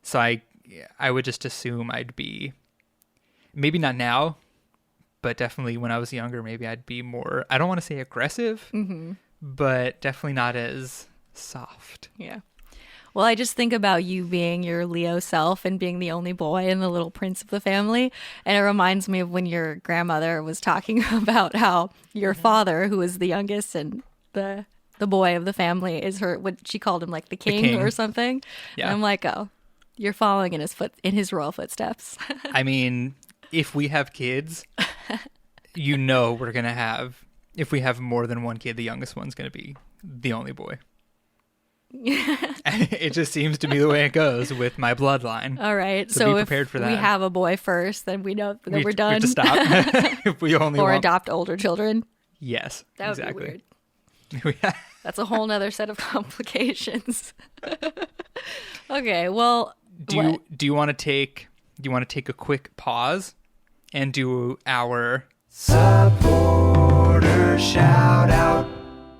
So I would just assume I'd be, maybe not now, but definitely when I was younger, maybe I'd be more, I don't want to say aggressive, but definitely not as soft. Yeah. Well, I just think about you being your Leo self and being the only boy and the little prince of the family. And it reminds me of when your grandmother was talking about how your father, who is the youngest and the boy of the family, is what she called him, like the king. Or something. Yeah. And I'm like, oh, you're following in his royal footsteps. I mean, if we have kids, we're going to have, if we have more than one kid, the youngest one's going to be the only boy. It just seems to be the way it goes with my bloodline. All right. So be prepared for that. We have a boy first, then we know that we're done. We have to stop. If we only or adopt older children. Yes, that would exactly. Be weird. That's a whole nother set of complications. Okay, well, do you want to take a quick pause and do our supporter shout out?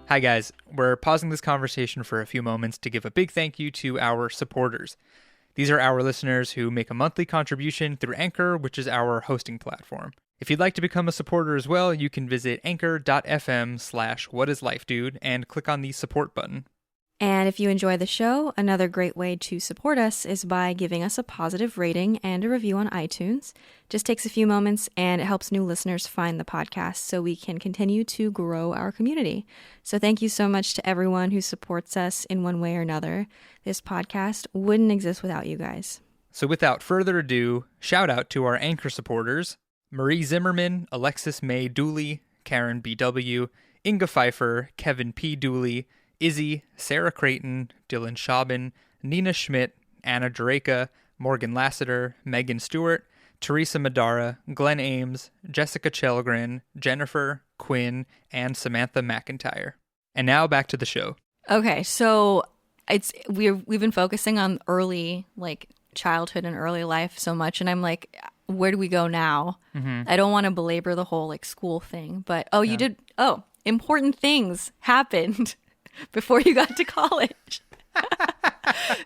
Hi guys, we're pausing this conversation for a few moments to give a big thank you to our supporters. These are our listeners who make a monthly contribution through Anchor, which is our hosting platform. If you'd like to become a supporter as well, you can visit anchor.fm/whatislifedude and click on the support button. And if you enjoy the show, another great way to support us is by giving us a positive rating and a review on iTunes. Just takes a few moments and it helps new listeners find the podcast so we can continue to grow our community. So thank you so much to everyone who supports us in one way or another. This podcast wouldn't exist without you guys. So without further ado, shout out to our Anchor supporters: Marie Zimmerman, Alexis May Dooley, Karen BW, Inga Pfeiffer, Kevin P. Dooley, Izzy, Sarah Creighton, Dylan Schaubin, Nina Schmidt, Anna Draka, Morgan Lassiter, Megan Stewart, Teresa Madara, Glenn Ames, Jessica Chelgren, Jennifer, Quinn, and Samantha McIntyre. And now back to the show. Okay, so we've been focusing on early childhood and early life so much, and I'm like, where do we go now? Mm-hmm. I don't want to belabor the whole school thing, but important things happened before you got to college.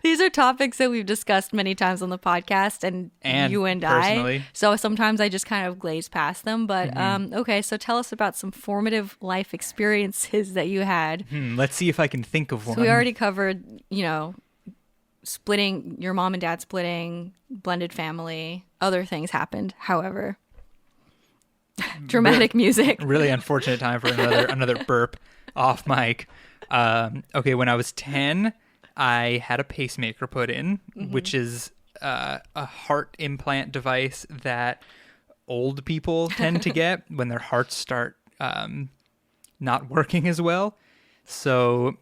These are topics that we've discussed many times on the podcast, and you and personally. So sometimes I just kind of glaze past them. But okay, so tell us about some formative life experiences that you had. Let's see if I can think of one. So we already covered, splitting, your mom and dad splitting, blended family. Other things happened, however. Dramatic music. Really unfortunate time for another burp off mic. Okay, when I was 10, I had a pacemaker put in, which is a heart implant device that old people tend to get when their hearts start not working as well. So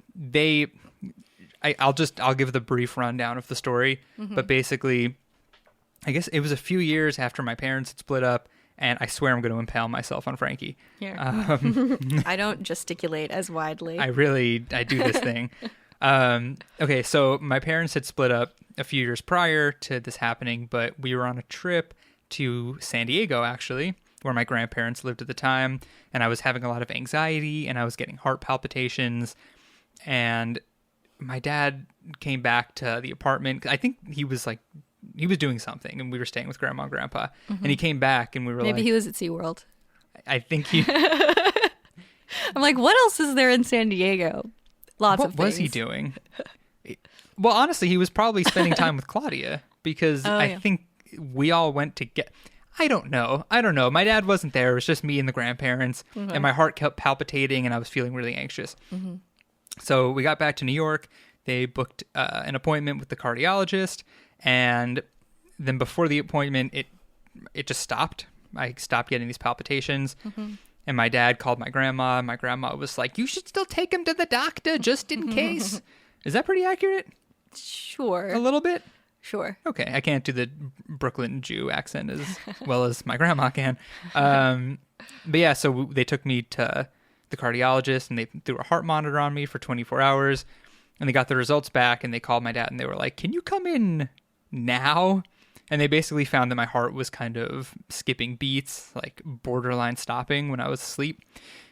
I'll give the brief rundown of the story, but basically, I guess it was a few years after my parents had split up, and I swear I'm going to impale myself on Frankie. Here. I don't gesticulate as widely. I do this thing. Okay, so my parents had split up a few years prior to this happening, but we were on a trip to San Diego, actually, where my grandparents lived at the time, and I was having a lot of anxiety, and I was getting heart palpitations, and my dad came back to the apartment. I think he was doing something, and we were staying with Grandma and Grandpa, and he came back, and we were Maybe he was at SeaWorld. I think he... I'm like, what else is there in San Diego? Lots of things. What was he doing? Well, honestly, he was probably spending time with Claudia, because I think we all went to get... I don't know. My dad wasn't there. It was just me and the grandparents, and my heart kept palpitating, and I was feeling really anxious. So we got back to New York. They booked an appointment with the cardiologist, and then before the appointment, it just stopped. I stopped getting these palpitations, and my dad called my grandma. My grandma was like, "You should still take him to the doctor just in case." Is that pretty accurate? Sure. A little bit? Sure. Okay, I can't do the Brooklyn Jew accent as well as my grandma can. But yeah, so they took me to the cardiologist, and they threw a heart monitor on me for 24 hours, and they got the results back, and they called my dad, and they were like, "Can you come in now?" And they basically found that my heart was kind of skipping beats, like borderline stopping when I was asleep,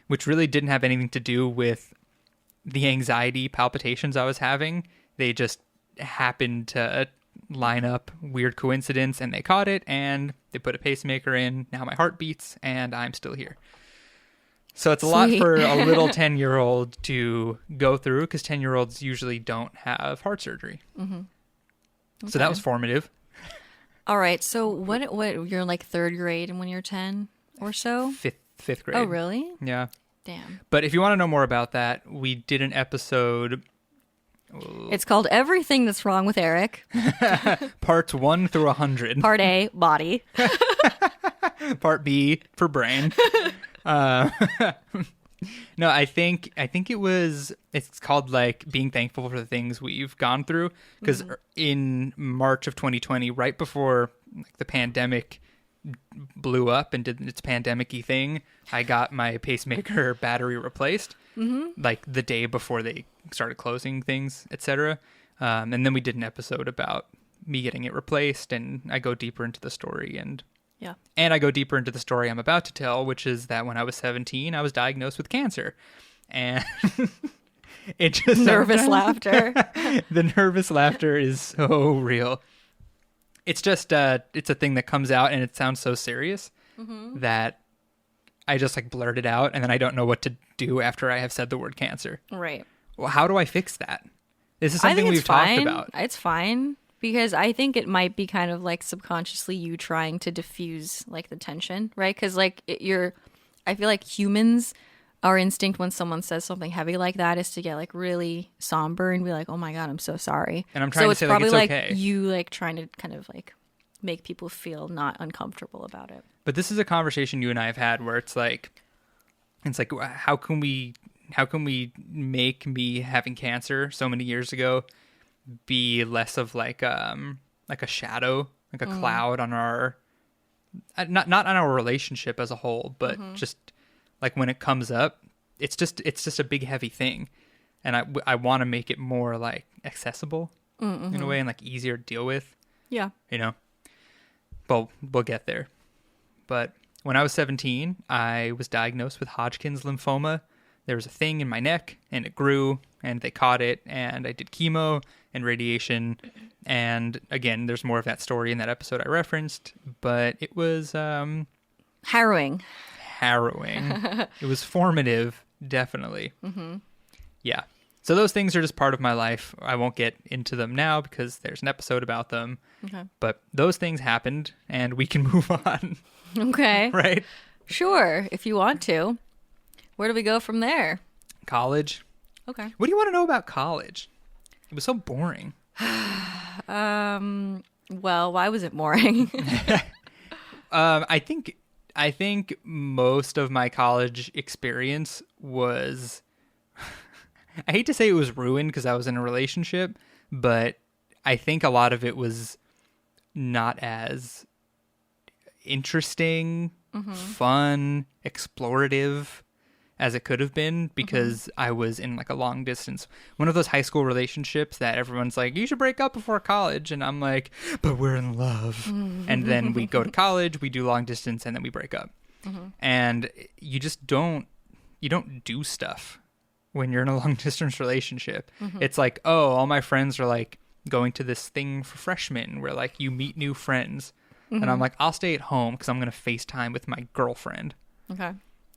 which really didn't have anything to do with the anxiety palpitations I was having. They just happened to line up, weird coincidence, and they caught it, and they put a pacemaker in. Now my heart beats, and I'm still here. So it's a lot Sweet. for a little 10-year-old to go through because 10-year-olds usually don't have heart surgery. So that was formative. All right. So what you're like third grade and when you're 10 or so? Fifth grade. Oh, really? Yeah. Damn. But if you want to know more about that, we did an episode, It's called Everything That's Wrong with Eric. parts 1 through 100. Part A, body. Part B for brain. No, I think it's called like being thankful for the things we've gone through because in March of 2020, right before like the pandemic blew up and did its pandemic-y thing, I got my pacemaker battery replaced like the day before they started closing things, etc. And then we did an episode about me getting it replaced, and I go deeper into the story and I go deeper into the story I'm about to tell, which is that when I was 17, I was diagnosed with cancer. And it just Nervous laughter. The nervous laughter is so real. It's just it's a thing that comes out and it sounds so serious that I just like blurt it out and then I don't know what to do after I have said the word cancer. Right. Well, how do I fix that? This is I something think we've it's fine. talked about. It's fine because I think it might be kind of like subconsciously you trying to diffuse like the tension, right? Because like I feel like humans, our instinct when someone says something heavy like that is to get like really somber and be like, "Oh my god, I'm so sorry." And I'm trying to say like, probably it's like okay. you like trying to kind of like make people feel not uncomfortable about it. But this is a conversation you and I have had where it's like how can we make me having cancer so many years ago be less of like a shadow, like a cloud on our not on our relationship as a whole, but just like when it comes up, it's just a big heavy thing, and I want to make it more like accessible in a way and like easier to deal with. Yeah. You know. Well, we'll get there. But when I was 17, I was diagnosed with Hodgkin's lymphoma. There was a thing in my neck, and it grew, and they caught it, and I did chemo and radiation. And again, there's more of that story in that episode I referenced, but it was Harrowing. It was formative, definitely. Yeah. So those things are just part of my life. I won't get into them now because there's an episode about them. Okay. But those things happened, and we can move on. Okay. Right? Sure, if you want to. Where do we go from there? College. Okay. What do you want to know about college? It was so boring. Well, why was it boring? I think most of my college experience was I hate to say it was ruined because I was in a relationship, but I think a lot of it was not as interesting, fun, explorative as it could have been because I was in like a long distance, one of those high school relationships that everyone's like, you should break up before college. And I'm like, but we're in love. And then we go to college, we do long distance, and then we break up. And you just don't do stuff when you're in a long distance relationship. It's like, oh, all my friends are like going to this thing for freshmen where like you meet new friends. And I'm like, I'll stay at home because I'm going to FaceTime with my girlfriend. Okay.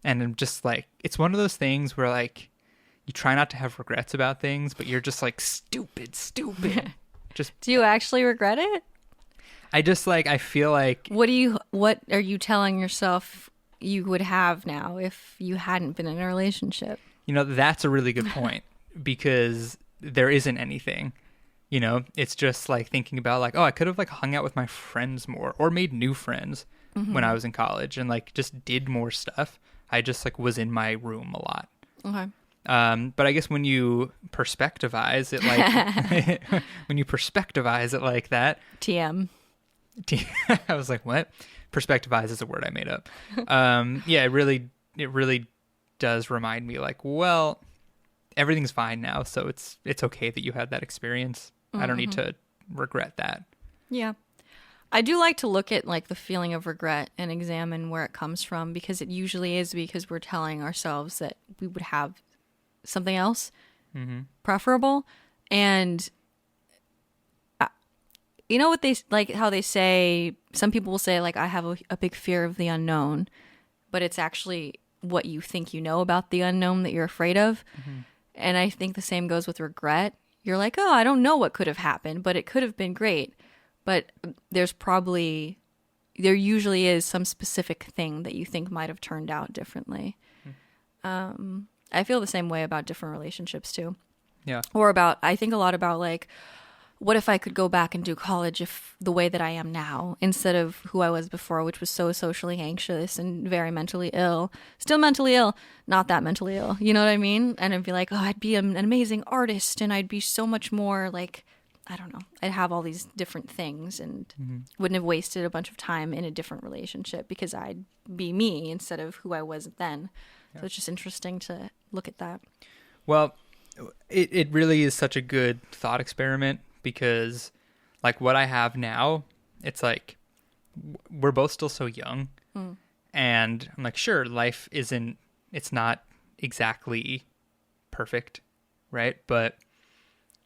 And I'm just like, it's one of those things where like you try not to have regrets about things, but you're just like, stupid. Just Do you actually regret it? I just like, I feel like, What are you telling yourself you would have now if you hadn't been in a relationship? you know, that's a really good point because there isn't anything, you know, it's just like thinking about like, oh, I could have like hung out with my friends more or made new friends when I was in college and like just did more stuff. I just like was in my room a lot. Okay. But I guess when you perspectivize it like that, TM. I was like, what? Perspectivize is a word I made up. Yeah, it really does remind me like, well, everything's fine now, so it's okay that you had that experience. I don't need to regret that. Yeah. I do like to look at like the feeling of regret and examine where it comes from because it usually is because we're telling ourselves that we would have something else preferable. And you know what they like how they say, some people will say like, I have a big fear of the unknown, but it's actually what you think you know about the unknown that you're afraid of. And I think the same goes with regret. You're like, oh, I don't know what could have happened, but it could have been great. But there usually is some specific thing that you think might have turned out differently. I feel the same way about different relationships too. Yeah. Or I think a lot about like, what if I could go back and do college if the way that I am now, instead of who I was before, which was so socially anxious and very mentally ill. Still mentally ill, not that mentally ill. You know what I mean? And I'd be like, oh, I'd be an amazing artist and I'd be so much more like, I don't know. I'd have all these different things and wouldn't have wasted a bunch of time in a different relationship because I'd be me instead of who I was then. Yeah. So it's just interesting to look at that. Well, it really is such a good thought experiment because like what I have now, it's like we're both still so young and I'm like, sure, life it's not exactly perfect, right? But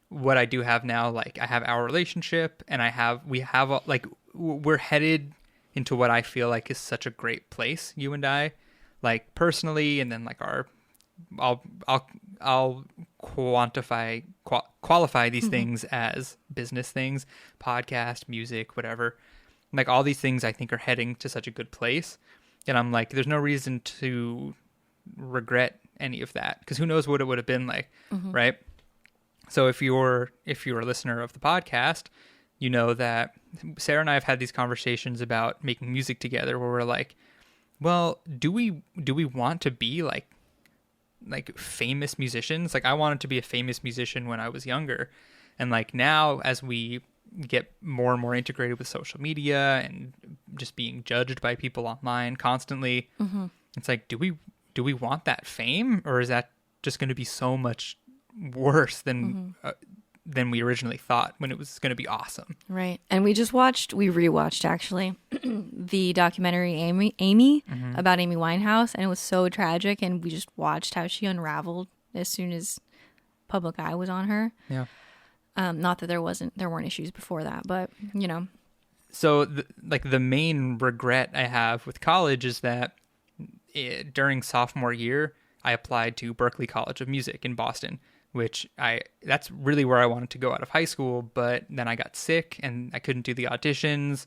what I do have now, like I have our relationship and we're headed into what I feel like is such a great place, you and I, like personally, and then like I'll qualify these things as business things, podcast, music, whatever. Like all these things I think are heading to such a good place. And I'm like, there's no reason to regret any of that because who knows what it would have been like, right? So if you're a listener of the podcast, you know that Sarah and I have had these conversations about making music together where we're like, well, do we want to be like famous musicians? Like I wanted to be a famous musician when I was younger. And like now as we get more and more integrated with social media and just being judged by people online constantly, it's like, do we want that fame, or is that just going to be so much worse than we originally thought when it was going to be awesome? Right. And we rewatched actually the documentary Amy about Amy Winehouse, and it was so tragic, and we just watched how she unraveled as soon as public eye was on her. Yeah. Not that there weren't issues before that, but you know. So the main regret I have with college is that during sophomore year, I applied to Berklee College of Music in Boston, that's really where I wanted to go out of high school, but then I got sick and I couldn't do the auditions.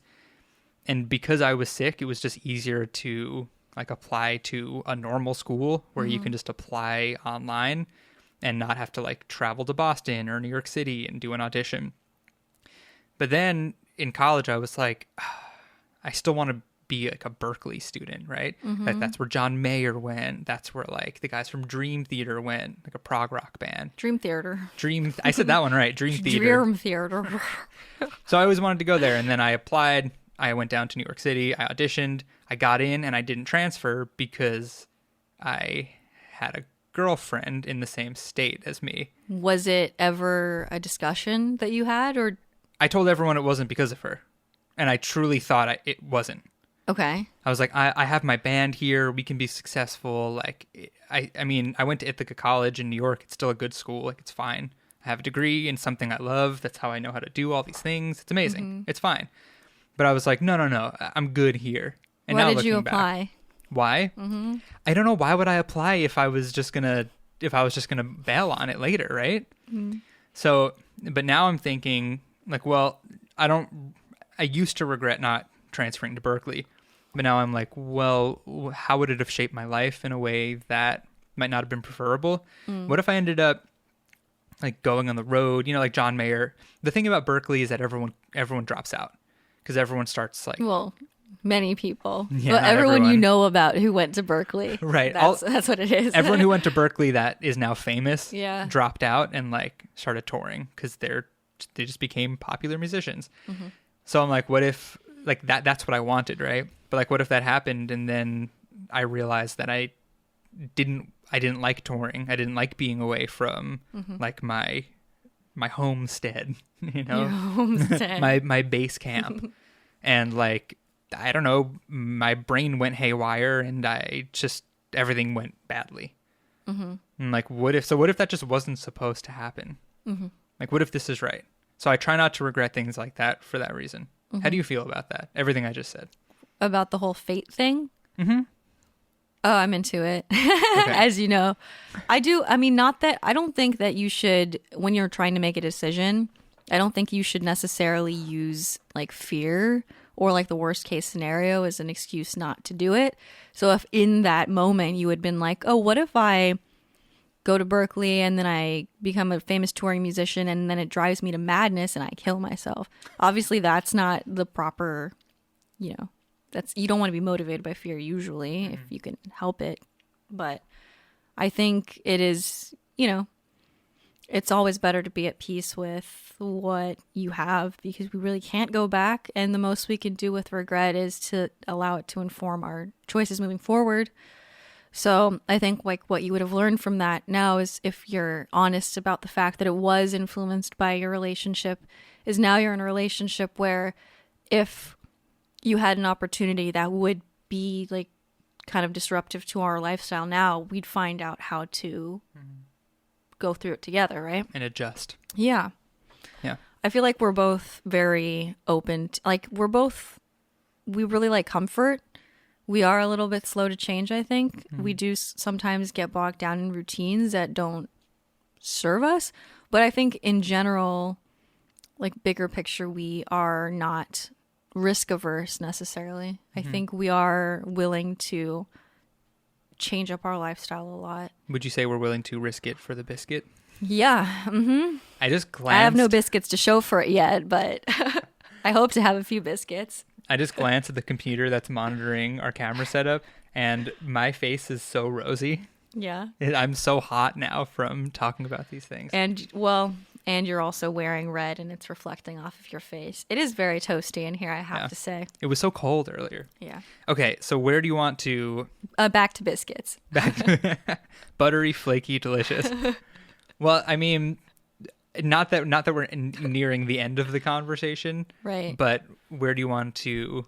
And because I was sick, it was just easier to like apply to a normal school where you can just apply online and not have to like travel to Boston or New York City and do an audition. But then in college, I was like, I still want to be like a Berklee student, right? Like that's where John Mayer went. That's where like the guys from Dream Theater went, like a prog rock band. Dream Theater. I said that one right. Dream Theater. Dream Theater. So I always wanted to go there, and then I applied. I went down to New York City. I auditioned. I got in, and I didn't transfer because I had a girlfriend in the same state as me. Was it ever a discussion that you had, or? I told everyone it wasn't because of her, and I truly thought it wasn't. Okay. I was like, I have my band here. We can be successful. Like, I mean, I went to Ithaca College in New York. It's still a good school. Like, it's fine. I have a degree in something I love. That's how I know how to do all these things. It's amazing. It's fine. But I was like, no. I'm good here. And why now did you apply? Back, why? I don't know. Why would I apply if I was just gonna bail on it later, right? So, but now I'm thinking like, well, I used to regret not transferring to Berklee. But now I'm like, well, how would it have shaped my life in a way that might not have been preferable? What if I ended up like going on the road, like John Mayer? The thing about Berklee is that everyone drops out because everyone starts like... Well, many people. Yeah, well, everyone you know about who went to Berklee. Right. That's what it is. Everyone who went to Berklee that is now famous dropped out and like started touring because they just became popular musicians. So I'm like, what if... like that's what I wanted, right? But like what if that happened and then I realized that I didn't like touring. I didn't like being away from like my homestead, Your homestead. my base camp. And like I don't know, my brain went haywire and everything went badly. And like what if that just wasn't supposed to happen? Like what if this is right? So I try not to regret things like that for that reason. How do you feel about that? Everything I just said. About the whole fate thing? Oh, I'm into it. Okay. As you know, I do. I mean, not that I don't think that you should, when you're trying to make a decision, I don't think you should necessarily use like fear or like the worst case scenario as an excuse not to do it. So if in that moment you had been like, oh, what if I go to Berkeley and then I become a famous touring musician and then it drives me to madness and I kill myself? Obviously, that's not the proper, you don't want to be motivated by fear usually if you can help it. But I think it is, it's always better to be at peace with what you have because we really can't go back. And the most we can do with regret is to allow it to inform our choices moving forward. So I think like what you would have learned from that now is if you're honest about the fact that it was influenced by your relationship, is now you're in a relationship where if you had an opportunity that would be like kind of disruptive to our lifestyle now, we'd find out how to go through it together, right? And adjust. Yeah. Yeah. I feel like we're both very open. We really like comfort. We are a little bit slow to change, I think. We do sometimes get bogged down in routines that don't serve us. But I think in general, like bigger picture, we are not risk averse necessarily. I think we are willing to change up our lifestyle a lot. Would you say we're willing to risk it for the biscuit? Yeah. I just glanced. I have no biscuits to show for it yet, but I hope to have a few biscuits. I just glanced at the computer that's monitoring our camera setup, and my face is so rosy. Yeah. I'm so hot now from talking about these things. And you're also wearing red and it's reflecting off of your face. It is very toasty in here, I have to say. It was so cold earlier. Yeah. Okay, so where do you want to... Back to biscuits. Buttery, flaky, delicious. Well, I mean, not that we're nearing the end of the conversation. Right. But where do you want to...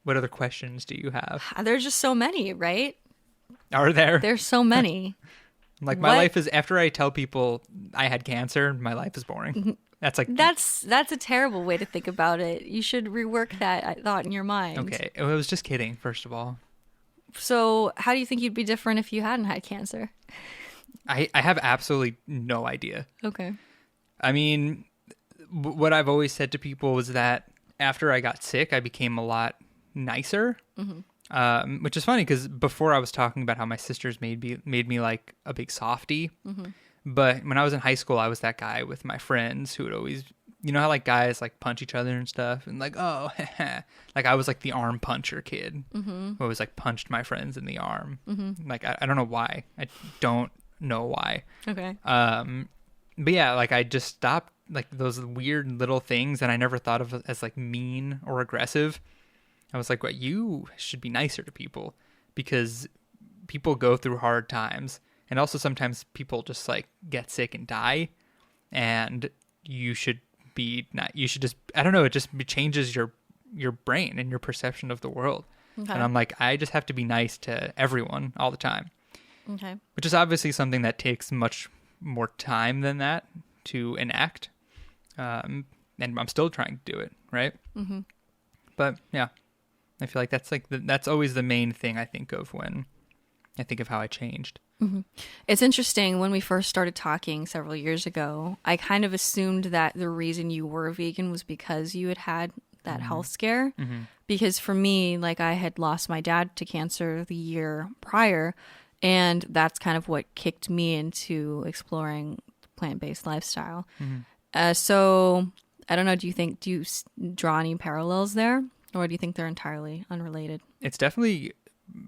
What other questions do you have? There's just so many, right? Are there? There's so many. Like my life is, after I tell people I had cancer, my life is boring. That's like that's a terrible way to think about it. You should rework that thought in your mind. Okay, I was just kidding. First of all, so how do you think you'd be different if you hadn't had cancer? I have absolutely no idea. Okay. I mean, what I've always said to people was that after I got sick, I became a lot nicer. Which is funny because before I was talking about how my sisters made me like a big softie. But when I was in high school, I was that guy with my friends who would always, you know how like guys like punch each other and stuff, and like, oh, like I was like the arm puncher kid who always like punched my friends in the arm. Like I don't know why. I don't know why. Okay. But yeah, like I just stopped like those weird little things that I never thought of as like mean or aggressive. I was like, well, you should be nicer to people because people go through hard times. And also sometimes people just like get sick and die. And you should be not, you should just, I don't know, it just changes your brain and your perception of the world. Okay. And I'm like, I just have to be nice to everyone all the time. Okay. Which is obviously something that takes much more time than that to enact. And I'm still trying to do it, right? But yeah. I feel like that's like that's always the main thing I think of when I think of how I changed. It's interesting. When we first started talking several years ago, I kind of assumed that the reason you were vegan was because you had that health scare. Because for me, like I had lost my dad to cancer the year prior, and that's kind of what kicked me into exploring plant-based lifestyle. So I don't know. Do you draw any parallels there? Or do you think they're entirely unrelated? It's definitely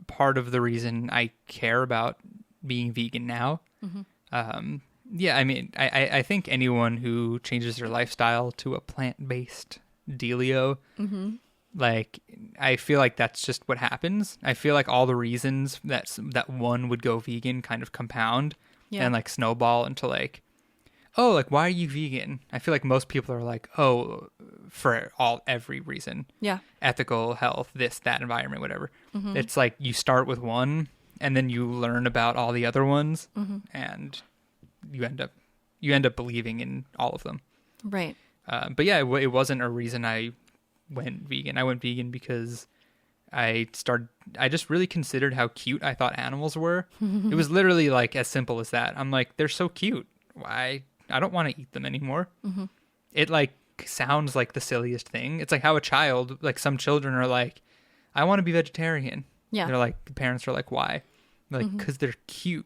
part of the reason I care about being vegan now. Yeah, I mean, I think anyone who changes their lifestyle to a plant-based dealio, like, I feel like that's just what happens. I feel like all the reasons that one would go vegan kind of compound and, like, snowball into, like, oh, like, why are you vegan? I feel like most people are like, oh, for every reason. Yeah. Ethical, health, this, that, environment, whatever. It's like you start with one and then you learn about all the other ones and you end up believing in all of them. Right. But yeah, it wasn't a reason I went vegan. I went vegan because I just really considered how cute I thought animals were. It was literally like as simple as that. I'm like, they're so cute. Why? I don't want to eat them anymore. It like sounds like the silliest thing. It's like how a child, like some children are like, I want to be vegetarian. Yeah. They're like, the parents are like, why? They're like, because they're cute.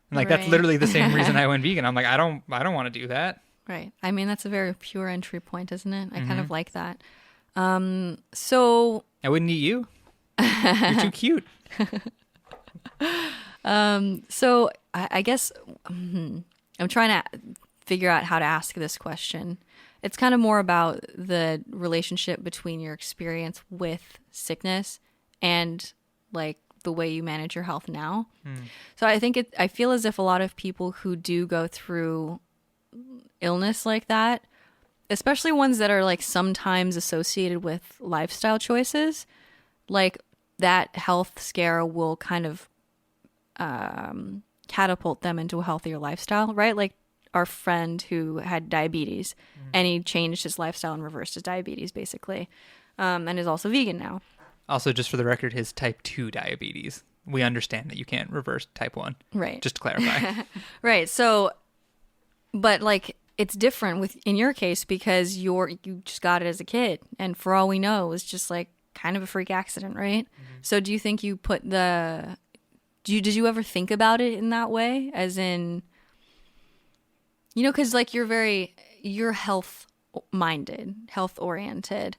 And like, that's literally the same reason I went vegan. I'm like, I don't want to do that. Right. I mean, that's a very pure entry point, isn't it? I kind of like that. So I wouldn't eat you. You're too cute. So I guess I'm trying to figure out how to ask this question. It's kind of more about the relationship between your experience with sickness and like the way you manage your health now. So I feel as if a lot of people who do go through illness like that, especially ones that are like sometimes associated with lifestyle choices, like that health scare will kind of catapult them into a healthier lifestyle, right? Like our friend who had diabetes and he changed his lifestyle and reversed his diabetes basically, and is also vegan now. Also, just for the record, his type 2 diabetes. We understand that you can't reverse type 1. Right. Just to clarify. Right. So, but like it's different in your case because you just got it as a kid, and for all we know, it was just like kind of a freak accident, right? So, do you think you put did you ever think about it in that way, as in, because like you're health minded, health oriented,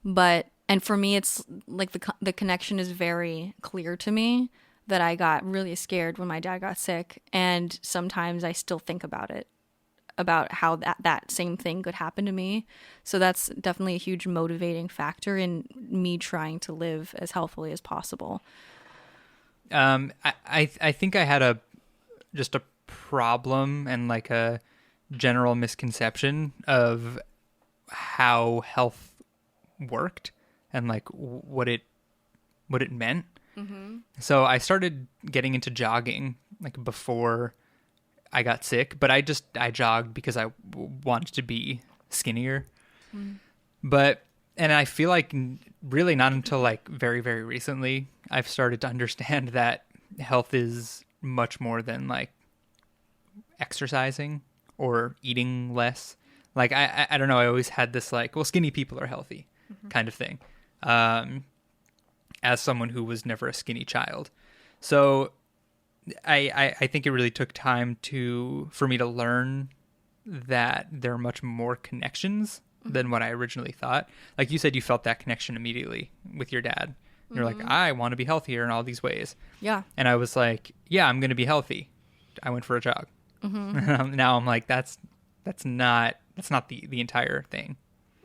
but. And for me, it's like the connection is very clear to me that I got really scared when my dad got sick. And sometimes I still think about it, about how that same thing could happen to me. So that's definitely a huge motivating factor in me trying to live as healthfully as possible. I think I had just a problem and like a general misconception of how health worked. And like what it meant. So I started getting into jogging like before I got sick, but I jogged because I wanted to be skinnier. And I feel like really not until like very, very recently, I've started to understand that health is much more than like exercising or eating less. Like, I don't know. I always had this like, well, skinny people are healthy kind of thing. As someone who was never a skinny child. So I think it really took time for me to learn that there are much more connections than what I originally thought. Like you said, you felt that connection immedially with your dad. You're like, I want to be healthier in all these ways. Yeah. And I was like, yeah, I'm going to be healthy. I went for a jog. Now I'm like, that's not the entire thing.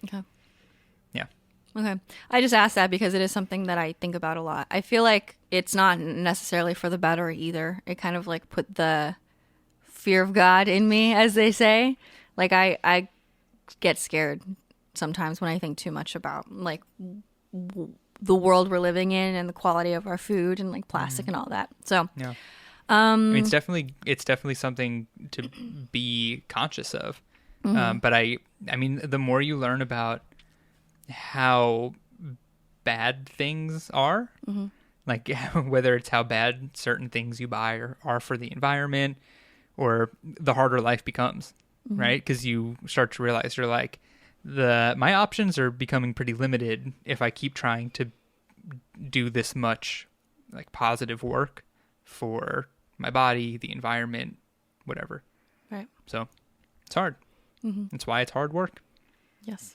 Okay. Yeah. Okay. I just asked that because it is something that I think about a lot. I feel like it's not necessarily for the better either. It kind of like put the fear of God in me, as they say. Like I get scared sometimes when I think too much about like the world we're living in and the quality of our food and like plastic and all that. So yeah. I mean, it's definitely something to be conscious of. But I mean, the more you learn about how bad things are, like whether it's how bad certain things you buy are for the environment, or the harder life becomes, right? Because you start to realize you're like, my options are becoming pretty limited if I keep trying to do this much like positive work for my body, the environment, whatever. Right. So it's hard. That's why it's hard work. Yes.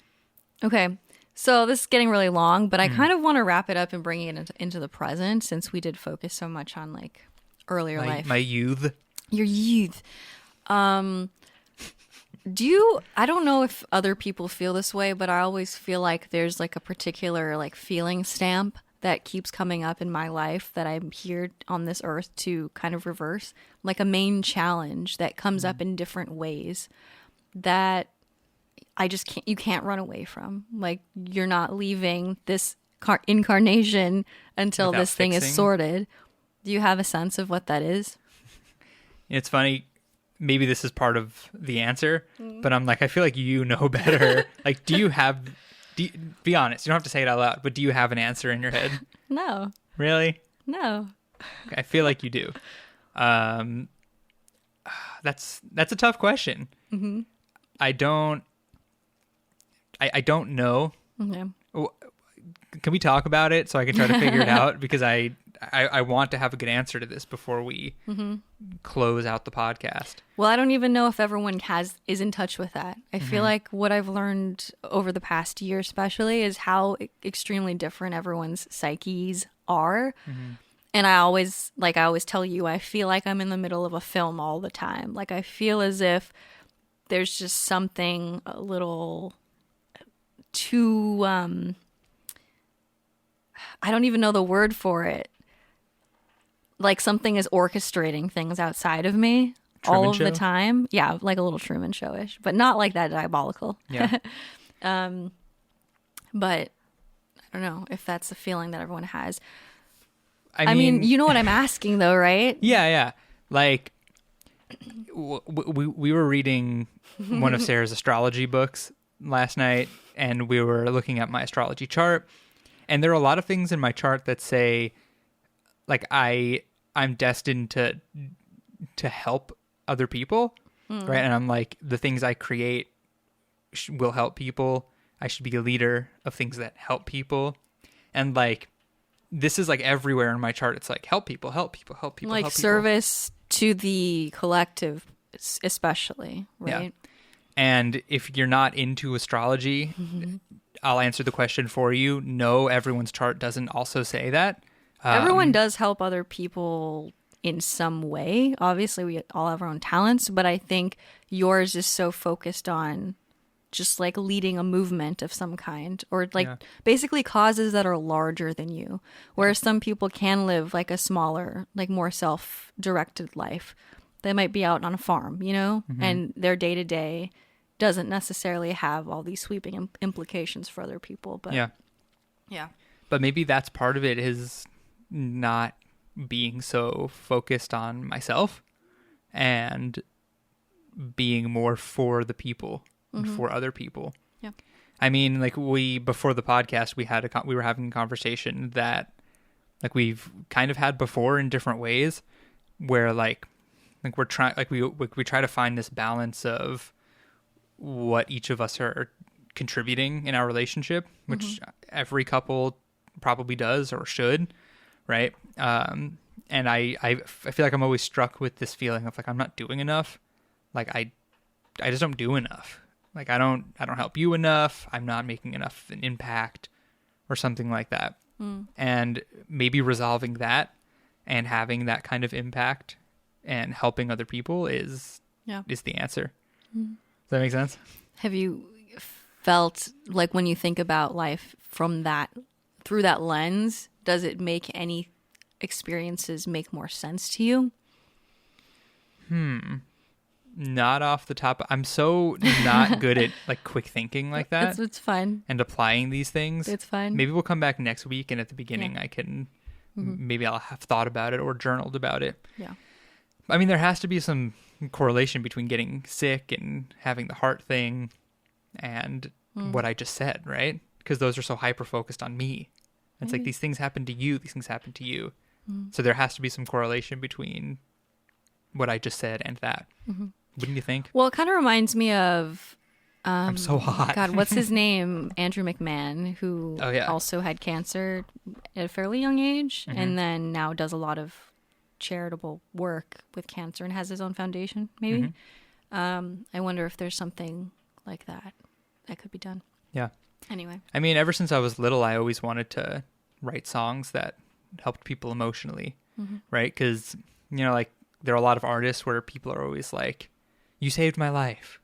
Okay. So this is getting really long, but I kind of want to wrap it up and bring it into the present, since we did focus so much on like earlier life. My youth. Your youth. I don't know if other people feel this way, but I always feel like there's like a particular like feeling stamp that keeps coming up in my life that I'm here on this earth to kind of reverse, like a main challenge that comes up in different ways that you can't run away from. Like, you're not leaving this incarnation until without this thing fixing. is sorted. Do you have a sense of what that is? It's funny. Maybe this is part of the answer, but I'm like, I feel like you know better. Like, do you have Be honest. You don't have to say it out loud, but do you have an answer in your head? No. Really? No. I feel like you do. That's a tough question. Mm-hmm. I don't know. Okay. Can we talk about it so I can try to figure it out? Because I want to have a good answer to this before we close out the podcast. Well, I don't even know if everyone is in touch with that. I feel like what I've learned over the past year especially is how extremely different everyone's psyches are. And I always tell you, I feel like I'm in the middle of a film all the time. Like I feel as if there's just something a little too I don't even know the word for it. Like something is orchestrating things outside of me all of the time. Yeah, like a little Truman Show-ish, but not like that diabolical. Yeah. But I don't know if that's the feeling that everyone has. I mean, you know what I'm asking though, right? Yeah. Like we were reading one of Sarah's astrology books last night, and we were looking at my astrology chart, and there are a lot of things in my chart that say like I'm destined to help other people, right? And I'm like, the things I create will help people. I should be a leader of things that help people. And like, this is like everywhere in my chart. It's like, help people, help people, help people. Like help people. service to the collective, especially, right? Yeah. And if you're not into astrology, I'll answer the question for you. No, everyone's chart doesn't also say that. Everyone does help other people in some way. Obviously, we all have our own talents, but I think yours is so focused on just like leading a movement of some kind, or like basically causes that are larger than you. Whereas some people can live like a smaller, like more self-directed life. They might be out on a farm, you know, and their day-to-day doesn't necessarily have all these sweeping implications for other people. But yeah. But maybe that's part of it, is not being so focused on myself and being more for the people and for other people. Yeah. I mean, like before the podcast, we were having a conversation that like we've kind of had before in different ways, where like we're trying, like we try to find this balance of what each of us are contributing in our relationship, which every couple probably does or should, right? And I feel like I'm always struck with this feeling of like I'm not doing enough. Like I just don't do enough. Like I don't help you enough. I'm not making enough of an impact or something like that. And maybe resolving that and having that kind of impact and helping other people is the answer. Does that make sense? Have you felt like when you think about life through that lens, does it make any experiences make more sense to you? Not off the top. I'm so not good at like quick thinking like that. It's fine. And applying these things. It's fine. Maybe we'll come back next week, and at the beginning I can, maybe I'll have thought about it or journaled about it. Yeah. I mean, there has to be some correlation between getting sick and having the heart thing and what I just said, right? Because those are so hyper-focused on me. It's like, these things happen to you, these things happen to you. So there has to be some correlation between what I just said and that. Wouldn't you think? Well, it kind of reminds me of... I'm so hot. God, what's his name? Andrew McMahon, who also had cancer at a fairly young age, and then now does a lot of charitable work with cancer and has his own foundation, maybe. I wonder if there's something like that could be done. Yeah. Anyway. I mean, ever since I was little, I always wanted to write songs that helped people emotionally, right? Because, you know, like, there are a lot of artists where people are always like, you saved my life.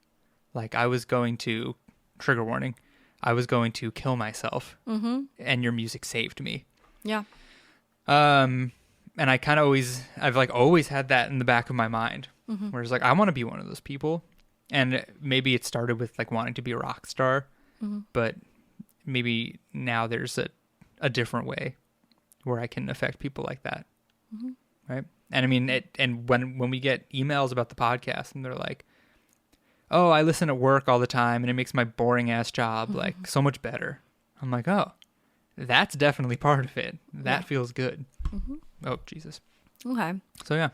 Like, I was going to, trigger warning, I was going to kill myself, and your music saved me. Yeah. And I kind of I've like always had that in the back of my mind, where it's like, I want to be one of those people. And maybe it started with like wanting to be a rock star, but maybe now there's a different way where I can affect people like that. Right. And I mean, and when we get emails about the podcast and they're like, oh, I listen at work all the time and it makes my boring ass job like so much better. I'm like, oh, that's definitely part of it. That feels good. Oh, Jesus. Okay. So yeah.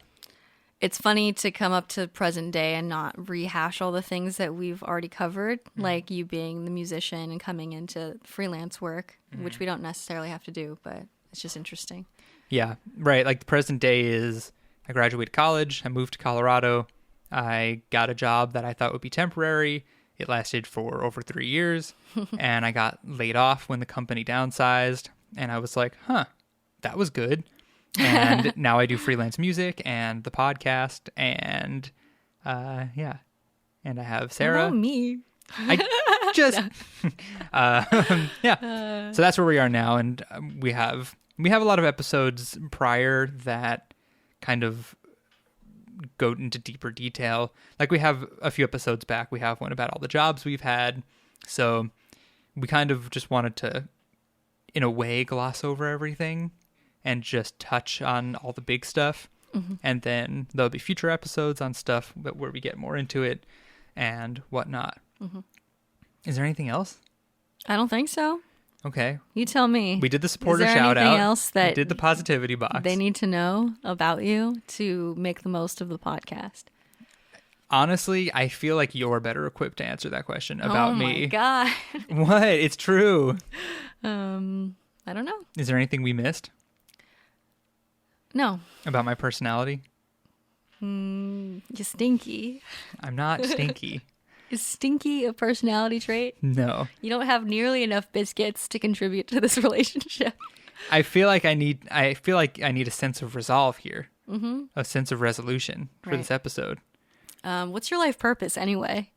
It's funny to come up to present day and not rehash all the things that we've already covered, like you being the musician and coming into freelance work, which we don't necessarily have to do, but it's just interesting. Yeah, right. Like the present day is I graduated college, I moved to Colorado, I got a job that I thought would be temporary. It lasted for over 3 years, and I got laid off when the company downsized, and I was like, huh, that was good. And now I do freelance music and the podcast, and yeah, and I have Sarah. Not me. I just yeah. So that's where we are now, and we have a lot of episodes prior that kind of go into deeper detail. Like we have a few episodes back, we have one about all the jobs we've had. So we kind of just wanted to, in a way, gloss over everything and just touch on all the big stuff. And then there'll be future episodes on stuff where we get more into it and whatnot. Is there anything else? I don't think so. Okay. You tell me. We did the supporter Is there shout anything out. else that We did the positivity box. they need to know about you to make the most of the podcast? Honestly, I feel like you're better equipped to answer that question about me. Oh my God. What? It's true. I don't know. Is there anything we missed No. about my personality? You're stinky. I'm not stinky. Is stinky a personality trait? No. You don't have nearly enough biscuits to contribute to this relationship. I feel like I need a sense of resolve here. A sense of resolution for this episode. What's your life purpose anyway?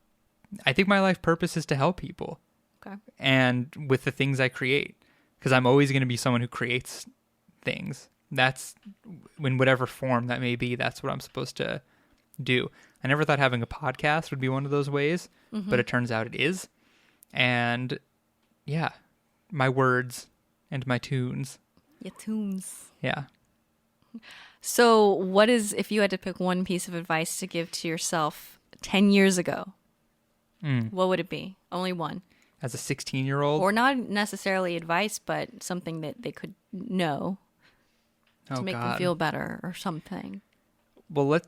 I think my life purpose is to help people. Okay. And with the things I create, because I'm always going to be someone who creates things. That's, in whatever form that may be, that's what I'm supposed to do. I never thought having a podcast would be one of those ways, but it turns out it is. And yeah, my words and my tunes. Your tunes. Yeah. So what is, if you had to pick one piece of advice to give to yourself 10 years ago, what would it be? Only one. As a 16-year-old? Or not necessarily advice, but something that they could know to make them feel better or something. Well,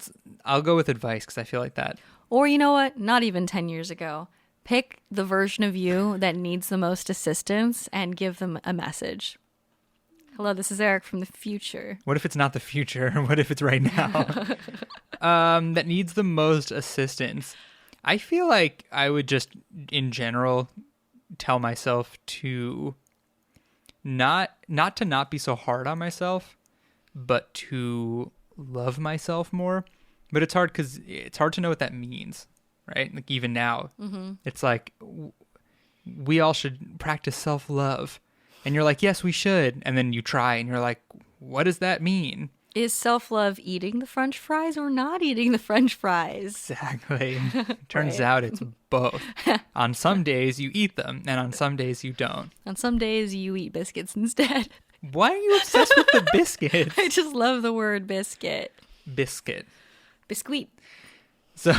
I'll go with advice because I feel like that. Or you know what? Not even 10 years ago. Pick the version of you that needs the most assistance and give them a message. Hello, this is Eric from the future. What if it's not the future? What if it's right now? That needs the most assistance. I feel like I would just, in general, tell myself to not be so hard on myself, but to love myself more. But it's hard because it's hard to know what that means, right? Like even now, it's like we all should practice self-love. And you're like, yes, we should. And then you try and you're like, what does that mean? Is self-love eating the French fries or not eating the French fries? Exactly. Turns out it's both. On some days you eat them and on some days you don't. On some days you eat biscuits instead. Why are you obsessed with the biscuits? I just love the word biscuit. Biscuit. Biscuit. So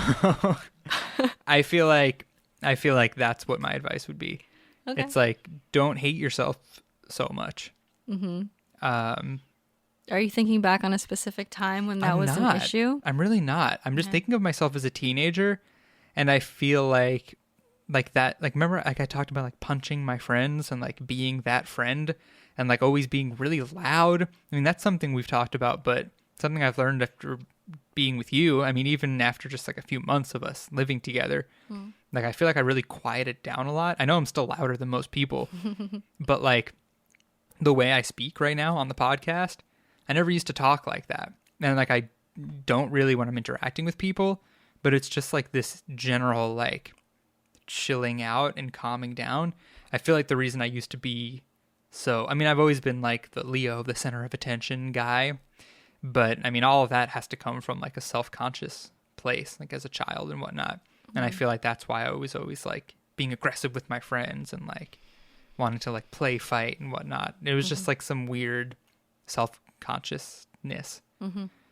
I feel like that's what my advice would be. Okay. It's like, don't hate yourself so much. Are you thinking back on a specific time when that was an issue? I'm really not. I'm just thinking of myself as a teenager, and I feel like that. Like, remember, like I talked about like punching my friends and like being that friend and like always being really loud. I mean, that's something we've talked about, but something I've learned after being with you. I mean, even after just like a few months of us living together, like I feel like I really quieted down a lot. I know I'm still louder than most people, but like the way I speak right now on the podcast, I never used to talk like that. And like I don't really when I'm interacting with people, but it's just like this general like chilling out and calming down. I feel like the reason I used to be so, I mean, I've always been like the Leo, the center of attention guy. But I mean, all of that has to come from like a self-conscious place, like as a child and whatnot. And I feel like that's why I was always like being aggressive with my friends and like wanting to like play fight and whatnot. It was just like some weird self-consciousness.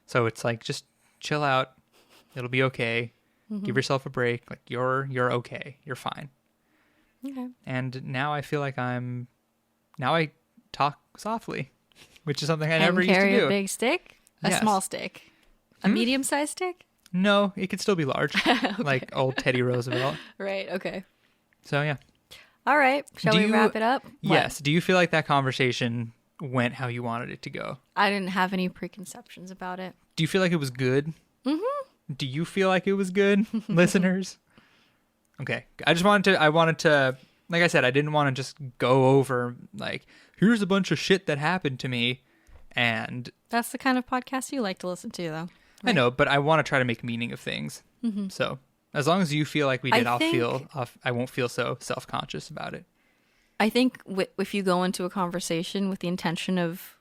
So it's like, just chill out. It'll be okay. Give yourself a break. Like you're okay. You're fine. Okay. And now I feel like now I talk softly, which is something I never used to carry do. a big stick? A Yes. small stick? A medium-sized stick? No, it could still be large, like old Teddy Roosevelt. Right, okay. So yeah. All right. Shall Do we you- wrap it up? What? Yes. Do you feel like that conversation went how you wanted it to go? I didn't have any preconceptions about it. Do you feel like it was good? Mm-hmm. Do you feel like it was good, listeners? Okay. I wanted to, like I said, I didn't want to just go over, like, here's a bunch of shit that happened to me. And That's the kind of podcast you like to listen to, though. I know, but I want to try to make meaning of things. So as long as you feel like we did, I won't feel so self-conscious about it. I think if you go into a conversation with the intention of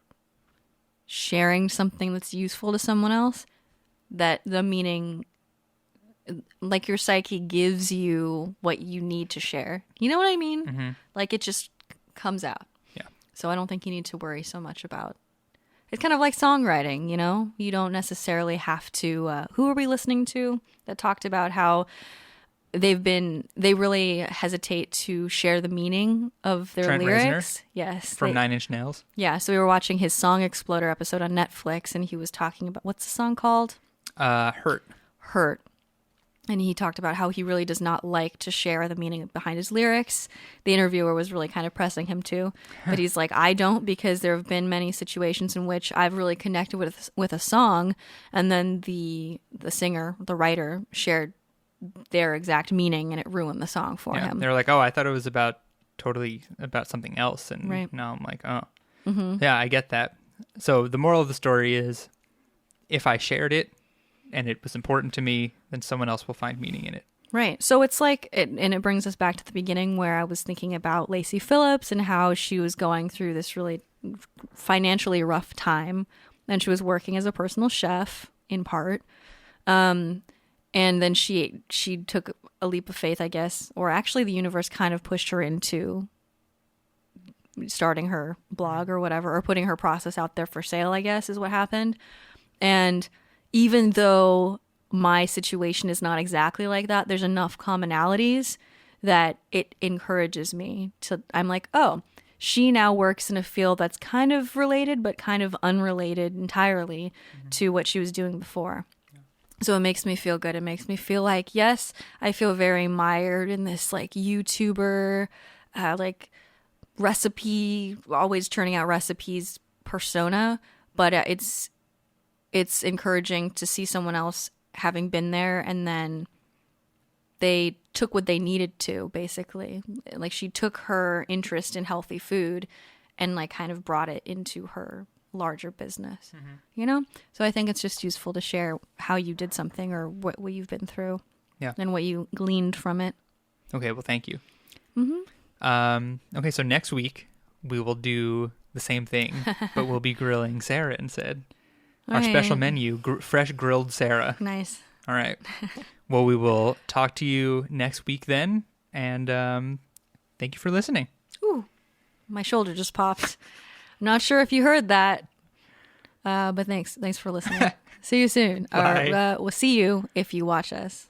sharing something that's useful to someone else, that the meaning, like your psyche gives you what you need to share. You know what I mean? Like it just comes out. Yeah. So I don't think you need to worry so much about. It's kind of like songwriting, you know? You don't necessarily have to. Who are we listening to that talked about how they really hesitate to share the meaning of their Trent lyrics? Reznor? Yes. From 9 Inch Nails? Yeah, so we were watching his Song Exploder episode on Netflix, and he was talking about, what's the song called? Hurt. Hurt. And he talked about how he really does not like to share the meaning behind his lyrics. The interviewer was really kind of pressing him too. But he's like, I don't, because there have been many situations in which I've really connected with a song, and then the singer, the writer, shared their exact meaning, and it ruined the song for him. They're like, oh, I thought it was totally about something else. And Right. now I'm like, oh. Yeah, I get that. So the moral of the story is, if I shared it and it was important to me, then someone else will find meaning in it. Right. So it's like, and it brings us back to the beginning where I was thinking about Lacey Phillips and how she was going through this really financially rough time. And she was working as a personal chef in part. And then she took a leap of faith, I guess, or actually the universe kind of pushed her into starting her blog or whatever, or putting her process out there for sale, I guess is what happened. And even though my situation is not exactly like that, there's enough commonalities that it encourages me to, I'm like, oh, she now works in a field that's kind of related, but kind of unrelated entirely to what she was doing before. So it makes me feel good. It makes me feel like, yes, I feel very mired in this like YouTuber, like recipe, always churning out recipes persona, but it's encouraging to see someone else having been there, and then they took what they needed to, basically. Like she took her interest in healthy food and like kind of brought it into her larger business, you know? So I think it's just useful to share how you did something or what you've been through, and what you gleaned from it. Okay, well, thank you. Okay, so next week we will do the same thing, but we'll be grilling Sarah instead. Our special menu, fresh grilled Sarah. Nice. All right. Well, we will talk to you next week then, and thank you for listening. Ooh, my shoulder just popped. I'm not sure if you heard that, but thanks for listening. See you soon. Bye. Or we'll see you if you watch us.